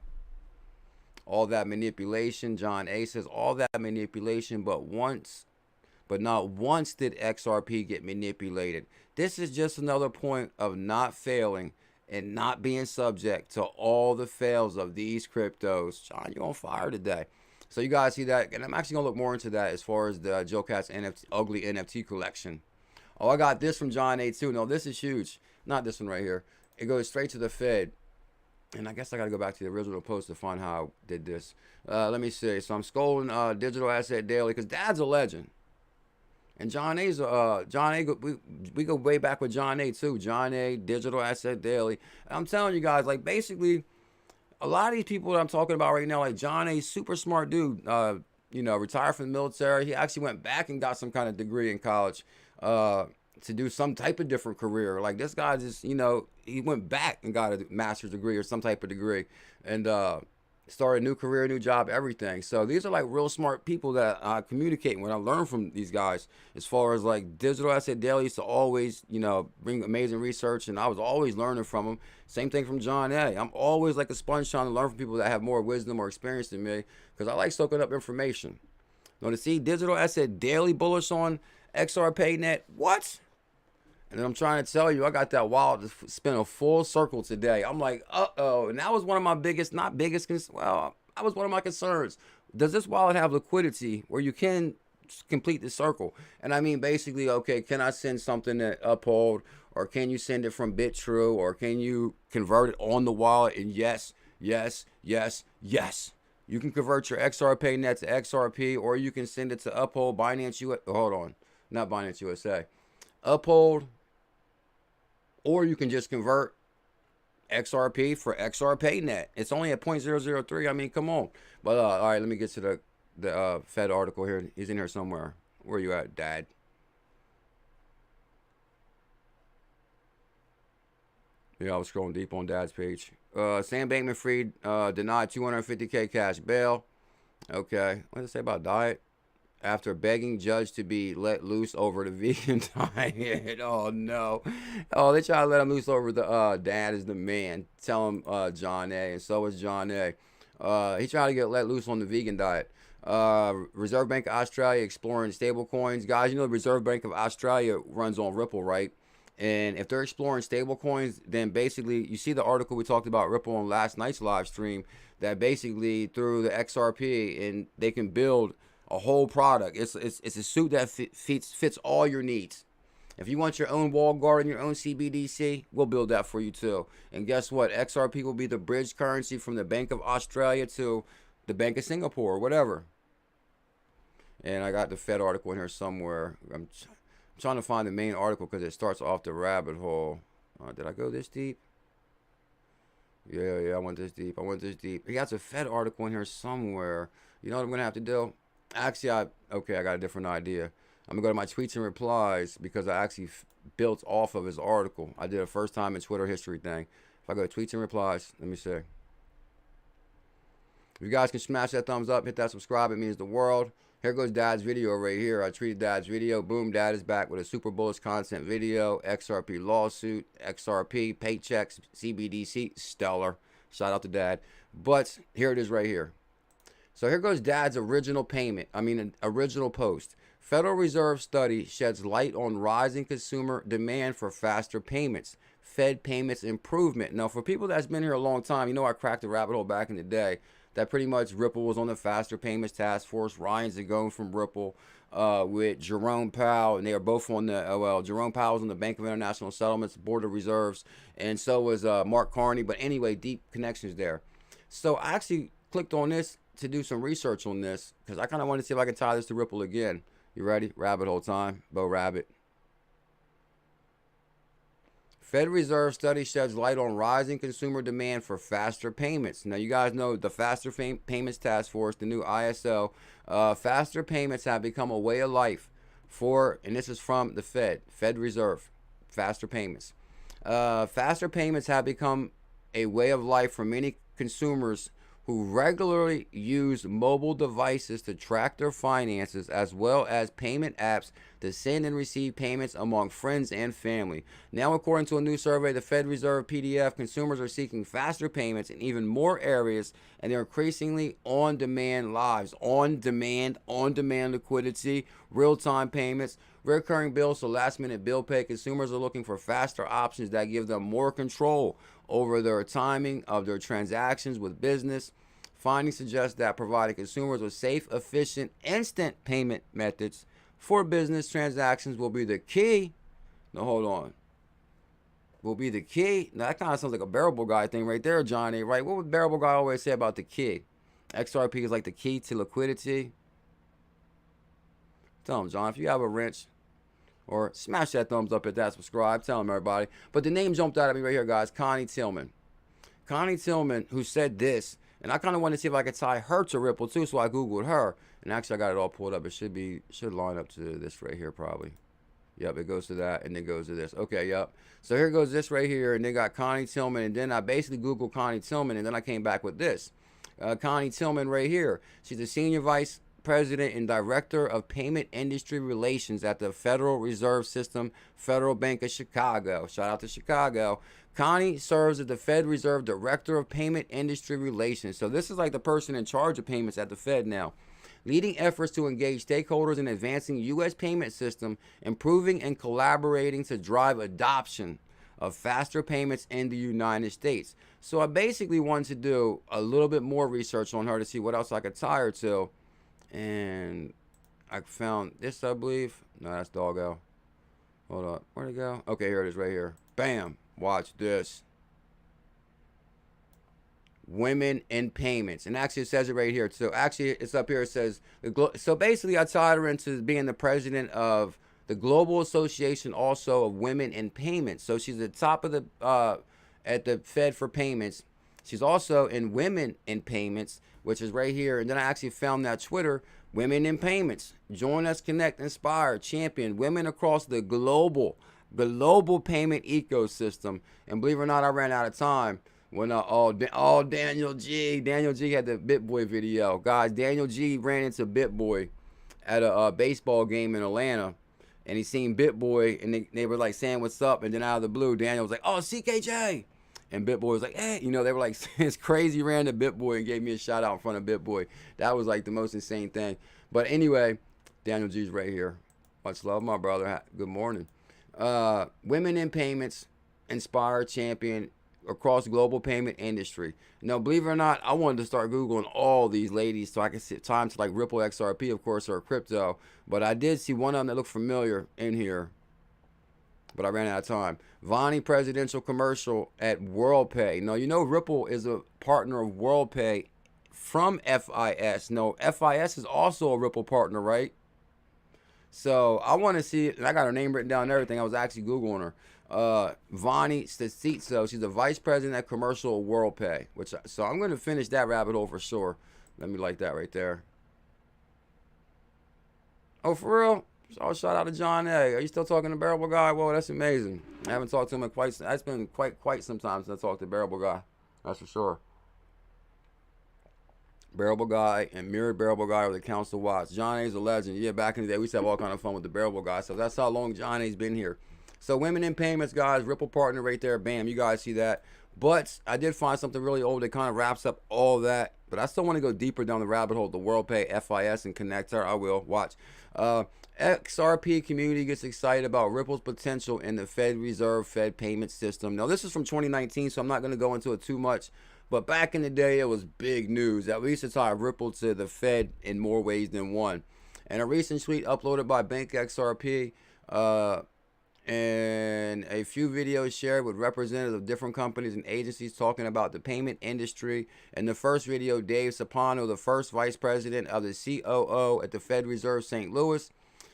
All that manipulation, John A says all that manipulation, but not once did XRP get manipulated. This is just another point of not failing and not being subject to all the fails of these cryptos. John, you're on fire today. So you guys see that, and I'm actually gonna look more into that as far as the Joe Katz NFT, ugly NFT collection. Oh, I got this from John A too. No, this is huge. Not this one right here. It goes straight to the Fed. And I guess I gotta go back to the original post to find how I did this. Let me see. So I'm scrolling Digital Asset Daily because Dad's a legend. And John A's John A, we go way back with John A too. John A, Digital Asset Daily. And I'm telling you guys, like, basically, a lot of these people that I'm talking about right now, like John A, super smart dude. Retired from the military. He actually went back and got some kind of degree in college to do some type of different career. Like, this guy just, he went back and got a master's degree or some type of degree, and started a new career, new job, everything. So these are like real smart people that I communicate when I learn from these guys. As far as like Digital Asset Daily used to always, bring amazing research, and I was always learning from them. Same thing from John A. I'm always like a sponge trying to learn from people that have more wisdom or experience than me, because I like soaking up information. To see Digital Asset Daily bullish on XRPAYNET, what? And then I'm trying to tell you, I got that wallet to spin a full circle today. I'm like, uh-oh. And that was one of my biggest, that was one of my concerns. Does this wallet have liquidity where you can complete the circle? And I mean, basically, okay, can I send something to Uphold, or can you send it from BitTrue, or can you convert it on the wallet? And yes, yes, yes, yes. You can convert your XRPAYNET to XRP, or you can send it to Uphold, Binance USA. Hold on, not Binance USA. Uphold, or you can just convert XRP for XRPAYNET. It's only at 0.003. I mean, come on. But all right, let me get to the Fed article here. He's in here somewhere. Where you at, Dad? Yeah, I was scrolling deep on Dad's page. Sam Bankman-Fried denied $250K cash bail. Okay, what does it say about diet? After begging judge to be let loose over the vegan diet. Oh, no. Oh, they try to let him loose over the Dad is the man. Tell him John A. And so is John A. He tried to get let loose on the vegan diet. Reserve Bank of Australia exploring stable coins. Guys, the Reserve Bank of Australia runs on Ripple, right? And if they're exploring stable coins, then basically, you see the article we talked about Ripple on last night's live stream, that basically through the XRP, and they can build a whole product. It's a suit that fits all your needs. If you want your own wall garden, your own CBDC, we'll build that for you too. And guess what? XRP will be the bridge currency from the Bank of Australia to the Bank of Singapore, or whatever. And I got the Fed article in here somewhere. I'm trying to find the main article because it starts off the rabbit hole. Did I go this deep? Yeah, I went this deep. He got a Fed article in here somewhere. You know what I'm going to have to do? Actually, I got a different idea. I'm going to go to my tweets and replies, because I actually built off of his article. I did a first time in Twitter history thing. If I go to tweets and replies, let me see. If you guys can smash that thumbs up, hit that subscribe, it means the world. Here goes Dad's video right here. I tweeted Dad's video. Boom, Dad is back with a super bullish content video. XRP lawsuit, XRP, paychecks, CBDC, stellar. Shout out to Dad. But here it is right here. So here goes Dad's original post. Federal Reserve study sheds light on rising consumer demand for faster payments. Fed payments improvement. Now, for people that's been here a long time, I cracked the rabbit hole back in the day. that pretty much Ripple was on the faster payments task force. Ryan Zagone from Ripple with Jerome Powell, and they are both on the, Jerome Powell was on the Bank of International Settlements Board of Reserves, and so was Mark Carney. But anyway, deep connections there. So I actually clicked on this to do some research on this because I kind of wanted to see if I can tie this to Ripple again. You ready? Rabbit hole time. Bo Rabbit. Fed Reserve study sheds light on rising consumer demand for faster payments. Now, you guys know the Faster Payments Task Force, the new ISO. Faster payments have become a way of life for, and this is from the Fed Reserve, faster payments. Faster payments have become a way of life for many consumers who regularly use mobile devices to track their finances, as well as payment apps to send and receive payments among friends and family. Now, according to a new survey, the Fed Reserve PDF, consumers are seeking faster payments in even more areas, and they're increasingly on-demand lives. On-demand liquidity, real-time payments, recurring bills, so last-minute bill pay. Consumers are looking for faster options that give them more control over their timing of their transactions with business. Findings suggest that providing consumers with safe, efficient, instant payment methods for business transactions will be the key. No, hold on. Will be the key. Now, that kind of sounds like a bearable guy thing right there, Johnny, right? What would bearable guy always say about the key? XRP is like the key to liquidity. Tell him, John, if you have a wrench, or smash that thumbs up, hit that subscribe. Tell them, everybody. But the name jumped out at me right here, guys. Connie Tillman. Connie Tillman, who said this, and I kind of wanted to see if I could tie her to Ripple too, so I Googled her. And actually, I got it all pulled up. It should line up to this right here, probably. Yep, it goes to that, and then goes to this. Okay, yep. So here goes this right here, and then got Connie Tillman, and then I basically Googled Connie Tillman, and then I came back with this. Connie Tillman right here. She's a senior vice president and director of payment industry relations at the Federal Reserve System, Federal Bank of Chicago. Shout out to Chicago. Connie serves as the Fed Reserve Director of Payment Industry Relations. So this is like the person in charge of payments at the Fed now. Leading efforts to engage stakeholders in advancing U.S. payment system, improving and collaborating to drive adoption of faster payments in the United States. So I basically wanted to do a little bit more research on her to see what else I could tie her to. And I found this, I believe. No, that's Doggo. Hold up. Where'd it go? Okay, here it is right here. Bam. Watch this. Women in payments. And actually, it says it right here. So actually, it's up here. It says, so basically, I tied her into being the president of the Global Association also of Women in Payments. So she's at the top of the, at the Fed for payments. She's also in Women in Payments, which is right here. And then I actually found that Twitter, Women in Payments. Join us, connect, inspire, champion women across the global payment ecosystem. And believe it or not, I ran out of time when Daniel G had the BitBoy video. Guys, Daniel G ran into BitBoy at a baseball game in Atlanta. And he seen BitBoy, and they were like saying what's up. And then out of the blue, Daniel was like, oh, CKJ. And BitBoy was like, hey, you know, they were like, it's crazy, ran to BitBoy and gave me a shout out in front of BitBoy. That was like the most insane thing. But anyway, Daniel G's right here. Much love, my brother. Good morning. Women in payments, inspire, champion across global payment industry. Now, believe it or not, I wanted to start Googling all these ladies so I could see time to like Ripple XRP, of course, or crypto. But I did see one of them that looked familiar in here. But I ran out of time. Vonnie presidential commercial at WorldPay. Now, you know Ripple is a partner of WorldPay from FIS. No, FIS is also a Ripple partner, right? So I want to see, and I got her name written down and everything. I was actually Googling her. Vonnie Stasitso. She's the vice president at commercial at WorldPay. So I'm going to finish that rabbit hole for sure. Let me like that right there. Oh, for real? Oh, shout out to John A. Are you still talking to Bearable Guy? Whoa, that's amazing. I haven't talked to him in quite. That's been quite some time since I talked to Bearable Guy. That's for sure. Bearable Guy and Mirrored Bearable Guy are the council watch. John A's a legend. Yeah, back in the day, we used to have all kind of fun with the Bearable Guy. So that's how long John A's been here. So women in payments, guys. Ripple partner right there. Bam. You guys see that. But I did find something really old that kind of wraps up all that. But I still want to go deeper down the rabbit hole. The WorldPay, FIS, and connect her. I will. Watch. XRP community gets excited about Ripple's potential in the Fed Reserve Fed payment system. Now, this is from 2019, so I'm not going to go into it too much. But back in the day, it was big news that we used to tie Ripple to the Fed in more ways than one. And a recent tweet uploaded by Bank XRP and a few videos shared with representatives of different companies and agencies talking about the payment industry. In the first video, Dave Sapano, the first vice president of the COO at the Fed Reserve St. Louis,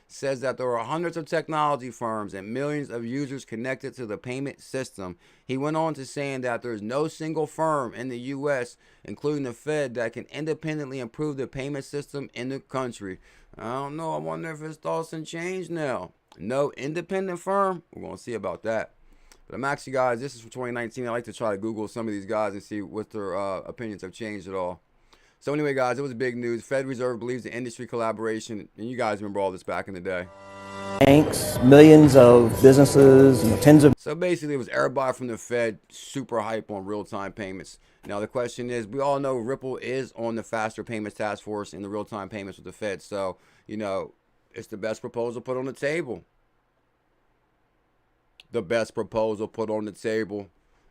says that there are hundreds of technology firms and millions of users connected to the payment system. He went on to saying that there's no single firm in the U.S., including the Fed, that can independently improve the payment system in the country. I don't know. I wonder if his thoughts have changed now. No independent firm? We're going to see about that. But I'm actually, guys, this is from 2019. I like to try to Google some of these guys and see what their opinions have changed at all. So anyway, guys, it was big news. Fed Reserve believes in industry collaboration. And you guys remember all this back in the day. Banks, millions of businesses, tens of... So basically, it was everybody from the Fed super hype on real-time payments. Now, the question is, we all know Ripple is on the faster payments task force in the real-time payments with the Fed. So, it's the best proposal put on the table. The best proposal put on the table.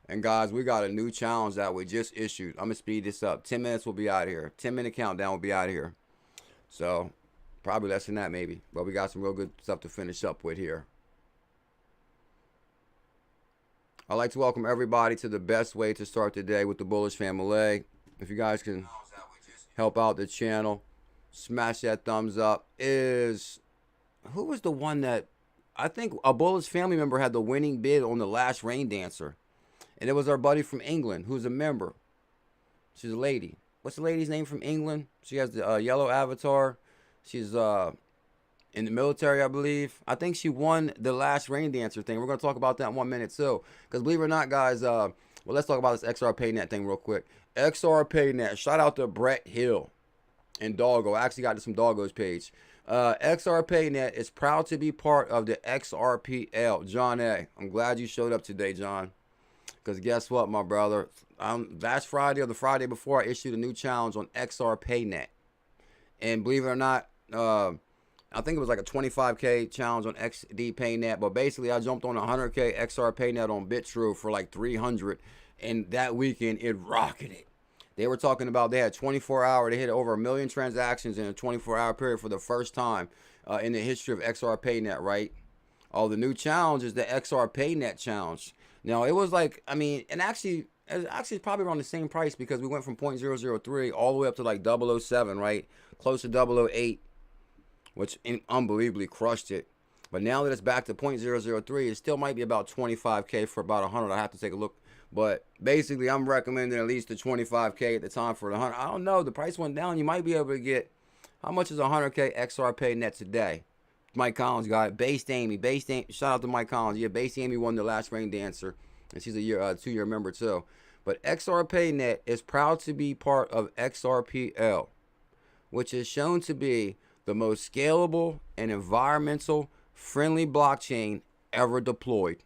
And guys, we got a new challenge that we just issued. I'm going to speed this up. 10 minutes we'll be out of here. 10-minute countdown we'll be out of here. So, probably less than that maybe. But we got some real good stuff to finish up with here. I'd like to welcome everybody to the best way to start the day with the Bullish Family. If you guys can help out the channel, smash that thumbs up. Who was the one that, I think a Bullish family member had the winning bid on the last Rain Dancer. And it was our buddy from England who's a member. She's a lady. What's the lady's name from England? She has the yellow avatar. She's in the military, I believe. I think she won the last Rain Dancer thing. We're going to talk about that in 1 minute too. Because believe it or not, guys, well, let's talk about this XRPAYNET thing real quick. XRPAYNET. Shout out to Brett Hill and Doggo. I actually got to some Doggo's page. XRPAYNET is proud to be part of the XRPL. John A. I'm glad you showed up today, John. Because guess what, my brother? Last Friday or the Friday before, I issued a new challenge on XRPAYNET. And believe it or not, I think it was like a 25K challenge on XDPaynet. But basically, I jumped on 100K XRPAYNET on BitTrue for like 300. And that weekend, it rocketed. They were talking about they had 24-hour. They hit over 1 million transactions in a 24-hour period for the first time in the history of XRPAYNET, right? Oh, the new challenge is the XRPAYNET challenge. Now, it was like, I mean, and actually, it's probably around the same price because we went from 0.003 all the way up to like 007, right? Close to 008, which unbelievably crushed it. But now that it's back to 0.003, it still might be about 25K for about 100. I have to take a look. But basically, I'm recommending at least the 25K at the time for the 100. I don't know. The price went down. You might be able to get, how much is 100K XRPAYNET today? Mike Collins got it. Based Amy. Shout out to Mike Collins. Yeah, Based Amy won the last Rain Dancer. And she's a 2-year member too. But XRPAYNET is proud to be part of XRPL, which is shown to be the most scalable and environmental friendly blockchain ever deployed.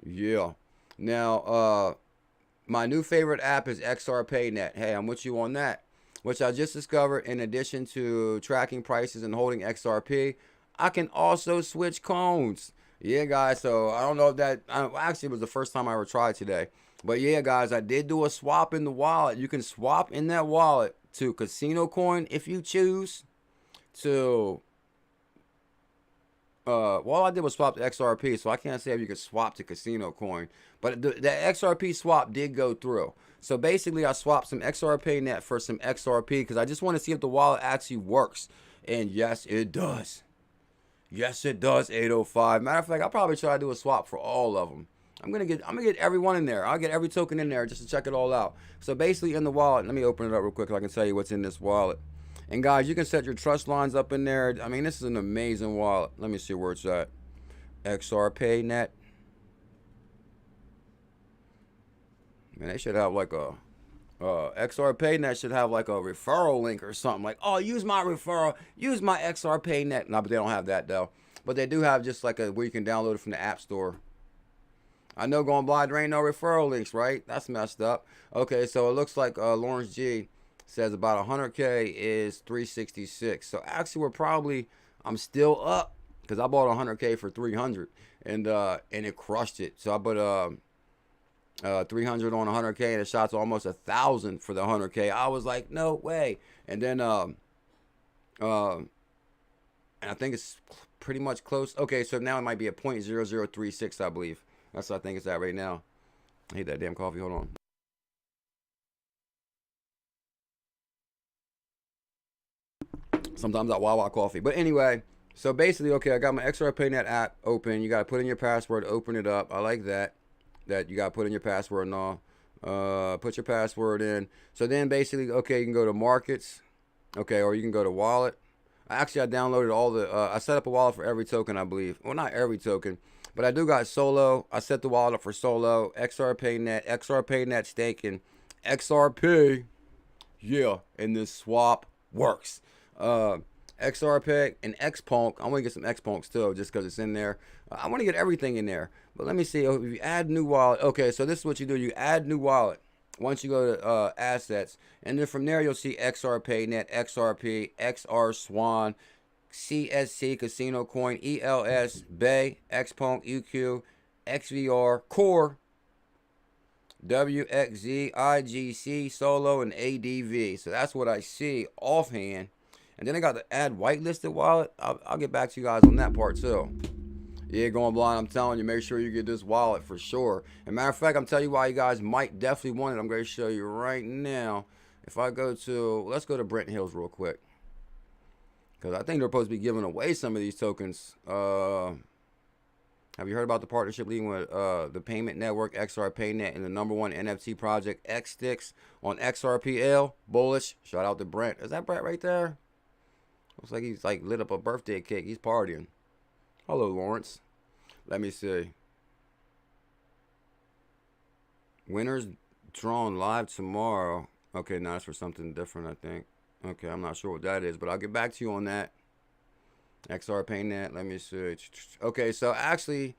Yeah. Now, my new favorite app is XRPAYNET. Hey, I'm with you on that. Which I just discovered, in addition to tracking prices and holding XRP, I can also switch cones. Yeah, guys, so I don't know if that, actually it was the first time I ever tried today. But yeah, guys, I did do a swap in the wallet. You can swap in that wallet to Casino Coin if you choose to, all I did was swap to XRP, so I can't say if you could swap to Casino Coin. But the XRP swap did go through. So basically, I swapped some XRPAYNET for some XRP because I just want to see if the wallet actually works. And yes, it does. Yes, it does, 805. Matter of fact, I'll probably try to do a swap for all of them. I'm gonna get everyone in there. I'll get every token in there just to check it all out. So basically, in the wallet, let me open it up real quick so I can tell you what's in this wallet. And guys, you can set your trust lines up in there. I mean, this is an amazing wallet. Let me see where it's at. XRPAYNET. Man, they should have like a XRPAYNET should have like a referral link or something. Like, oh, use my referral, use my XRPAYNET. No, but they don't have that though. But they do have just like where you can download it from the App Store. I know going blind, there ain't no referral links, right? That's messed up. Okay, so it looks like Lawrence G says about 100K is 366. So actually, I'm still up because I bought 100K for 300 and it crushed it. So I bought 300 on 100K, and it shot to almost 1,000 for the 100K. I was like, no way. And then, and I think it's pretty much close. Okay, so now it might be a 0.0036, I believe. That's what I think it's at right now. I hate that damn coffee. Hold on. Sometimes I Wawa coffee. But anyway, so basically, okay, I got my XRPAYNET app open. You got to put in your password, open it up. I like that. That you got to put in your password and all. Put your password in. So then basically, okay, you can go to markets. Okay, or you can go to wallet. Actually, I downloaded all the, I set up a wallet for every token, I believe. Well, not every token, but I do got Solo. I set the wallet up for Solo, XRPAYNET, XRPAYNET staking, XRP. Yeah, and this swap works. XRP and XPunk. I want to get some XPunks too, just because it's in there. I want to get everything in there. But let me see. If you add new wallet, okay. So this is what you do. You add new wallet. Once you go to assets, and then from there you'll see XRPAYNET, XRP, XR Swan, CSC Casino Coin, ELS, Bay, XPunk, UQ, XVR, Core, WXZ, IGC, Solo, and ADV. So that's what I see offhand. And then I got the add whitelisted wallet. I'll get back to you guys on that part too. Yeah, going blind, I'm telling you, make sure you get this wallet for sure. And matter of fact, I'm telling you why you guys might definitely want it. I'm going to show you right now. If I go to, let's go to Brent Hills real quick. Because I think they're supposed to be giving away some of these tokens. Have you heard about the partnership leading with the payment network XRPAYNET and the #1 NFT project XSticks on XRPL? Bullish. Shout out to Brent. Is that Brent right there? Looks like he's like lit up a birthday cake. He's partying. Hello, Lawrence. Let me see. Winners drawn live tomorrow. Okay, now that's for something different, I think. Okay, I'm not sure what that is, but I'll get back to you on that. XRPAYNET. Let me see. Okay, so actually,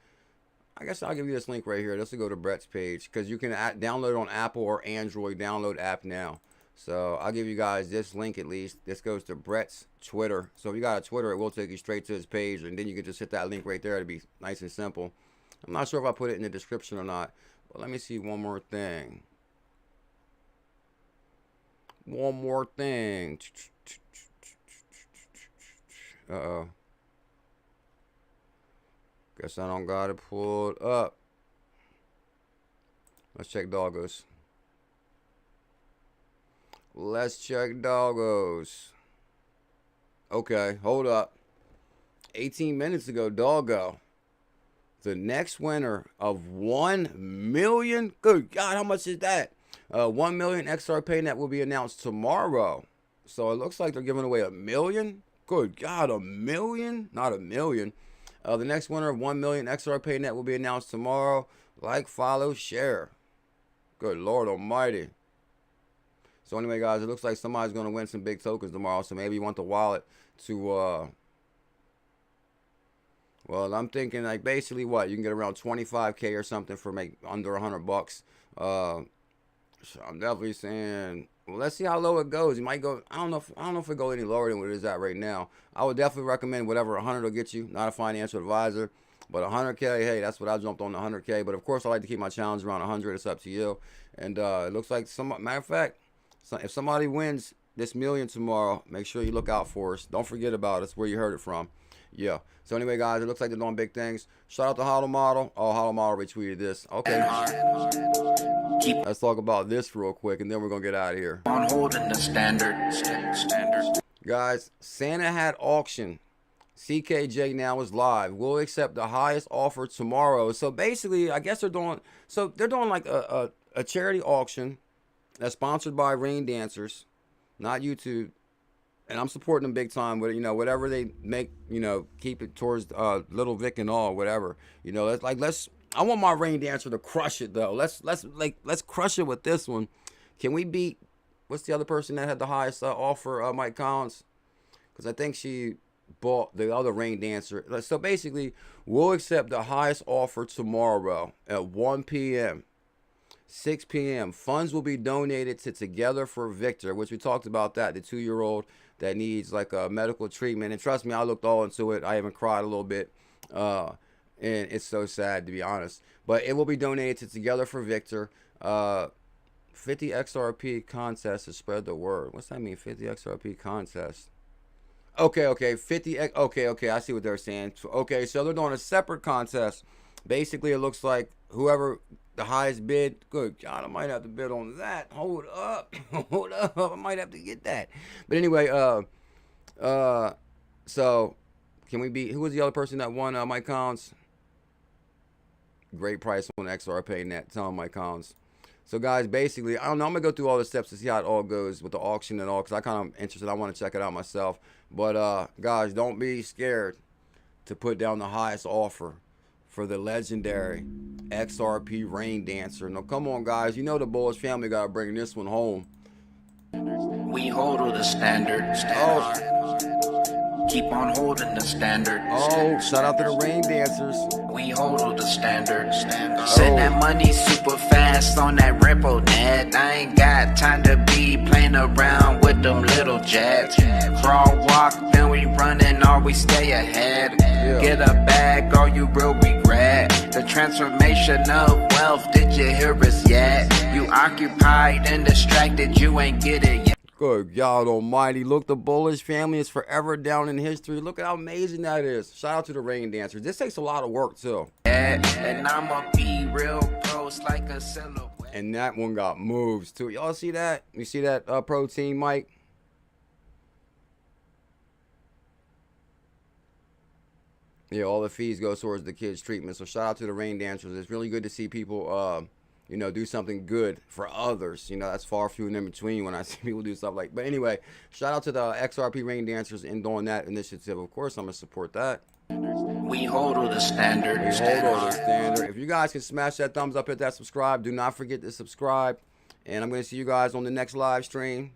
I guess I'll give you this link right here. This will go to Brett's page because you can download it on Apple or Android. Download app now. So I'll give you guys this link at least. This goes to Brett's Twitter. So if you got a Twitter, it will take you straight to his page, and then you can just hit that link right there. It'll be nice and simple. I'm not sure if I put it in the description or not, but let me see one more thing. One more thing. Uh-oh. Guess I don't got it pulled up. Let's check doggos. Let's check doggos. Okay, hold up. 18 minutes ago, doggo. The next winner of 1 million. Good God, how much is that? 1 million XRPAYNET will be announced tomorrow. So it looks like they're giving away 1 million. Good God, 1 million? Not 1 million. The next winner of 1 million XRPAYNET will be announced tomorrow. Like, follow, share. Good Lord Almighty. So anyway, guys, it looks like somebody's going to win some big tokens tomorrow. So maybe you want the wallet to, well, I'm thinking like basically what? You can get around 25K or something for make under $100. So I'm definitely saying, well, let's see how low it goes. You might go, I don't know if it go any lower than what it is at right now. I would definitely recommend whatever 100 will get you. Not a financial advisor, but 100K, hey, that's what I jumped on, the 100K. But of course, I like to keep my challenge around 100. It's up to you. And it looks like matter of fact, if somebody wins this million tomorrow, make sure you look out for us. Don't forget about us, where you heard it from. Yeah. So anyway, guys, it looks like they're doing big things. Shout out to Hollow Model. Oh, Hollow Model retweeted this. Okay. Let's talk about this real quick, and then we're going to get out of here. On holding the standard. Guys, Santa Hat Auction. CKJ now is live. We'll accept the highest offer tomorrow. So basically, I guess they're doing like a charity auction that's sponsored by Rain Dancers, not YouTube. And I'm supporting them big time with, you know, whatever they make, you know, keep it towards Little Vic and all, whatever. You know, I want my Rain Dancer to crush it though. Let's crush it with this one. Can we beat, what's the other person that had the highest offer, Mike Collins? Because I think she bought the other Rain Dancer. So basically, we'll accept the highest offer tomorrow at 1 p.m. 6 p.m. Funds will be donated to Together for Victor, which we talked about that, the 2-year-old that needs like a medical treatment. And trust me, I looked all into it. I even cried a little bit. And it's so sad, to be honest. But it will be donated to Together for Victor. 50 XRP contest to spread the word. What's that mean, 50 XRP contest? Okay, 50, okay, I see what they're saying. Okay, so they're doing a separate contest. Basically, it looks like whoever the highest bid, good God, I might have to bid on that. Hold up, I might have to get that. But anyway, so can we be, who was the other person that won, Mike Collins? Great price on XRPAYNET, tell him Mike Collins. So guys, basically, I don't know, I'm gonna go through all the steps to see how it all goes with the auction and all, because I kind of interested, I want to check it out myself. But guys, don't be scared to put down the highest offer for the legendary XRP Rain Dancer. Now come on guys, you know the Bulls family gotta bring this one home. We hold to the standard. Keep on holding the standard. Oh, shout out to the Rain Dancers. We hold to the standard. Send that money super fast on that Ripple net. I ain't got time to be playing around with them little jets. Crawl, walk, then we running or we stay ahead. Get a bag or you will regret the transformation of wealth. Did you hear us yet? You occupied and distracted, you ain't get it yet. Good God almighty. Look, the Bullish family is forever down in history. Look at how amazing that is. Shout out to the Rain Dancers. This takes a lot of work too. And I'ma be real close like a silhouette. And that one got moves too. Y'all see that? You see that protein, Mike? Yeah, all the fees go towards the kids' treatment. So shout out to the Rain Dancers. It's really good to see people you know, do something good for others. You know, that's far few and in between when I see people do stuff like. But anyway, shout out to the XRP Rain Dancers in doing that initiative. Of course, I'm gonna support that. We hold to the standard. We hold to the standard. If you guys can smash that thumbs up, hit that subscribe. Do not forget to subscribe. And I'm gonna see you guys on the next live stream.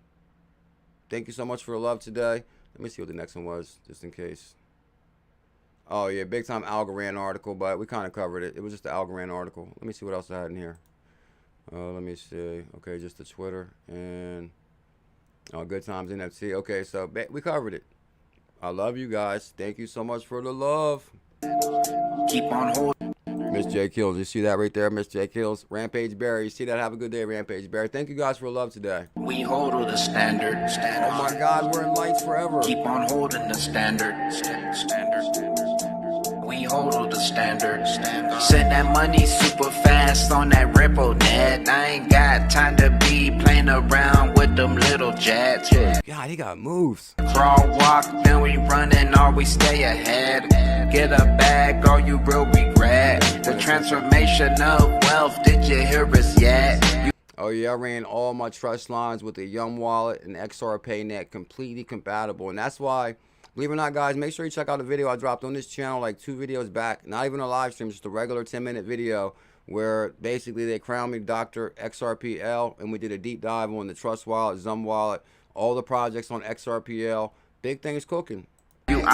Thank you so much for the love today. Let me see what the next one was, just in case. Oh yeah, big time 𝕝𝕚𝕟𝕝 article, but we kind of covered it. It was just the 𝕝𝕚𝕟𝕝 article. Let me see what else I had in here. Let me see. Okay, just the Twitter and Good Times NFT. Okay, so we covered it. I love you guys. Thank you so much for the love. Keep on holding. Miss J Kills, you see that right there, Miss J Kills. Rampage Barry, you see that? Have a good day, Rampage Barry. Thank you guys for the love today. We hold to the standard. Oh my God, we're in lights forever. Keep on holding the standard. We hold to the standard. Send that money super fast on that Ripple net. I ain't got time to be playing around with them little jets. God, he got moves. Crawl, walk, then we running or we stay ahead. Get a bag or you will regret the transformation of wealth. Did you hear us yet? Oh yeah, I ran all my trust lines with the Yum wallet and XRPAYNET completely compatible, and that's why, believe it or not, guys, make sure you check out the video I dropped on this channel like 2 videos back. Not even a live stream, just a regular 10-minute video where basically they crowned me Dr. XRPL, and we did a deep dive on the Trust Wallet, Zum Wallet, all the projects on XRPL. Big things cooking.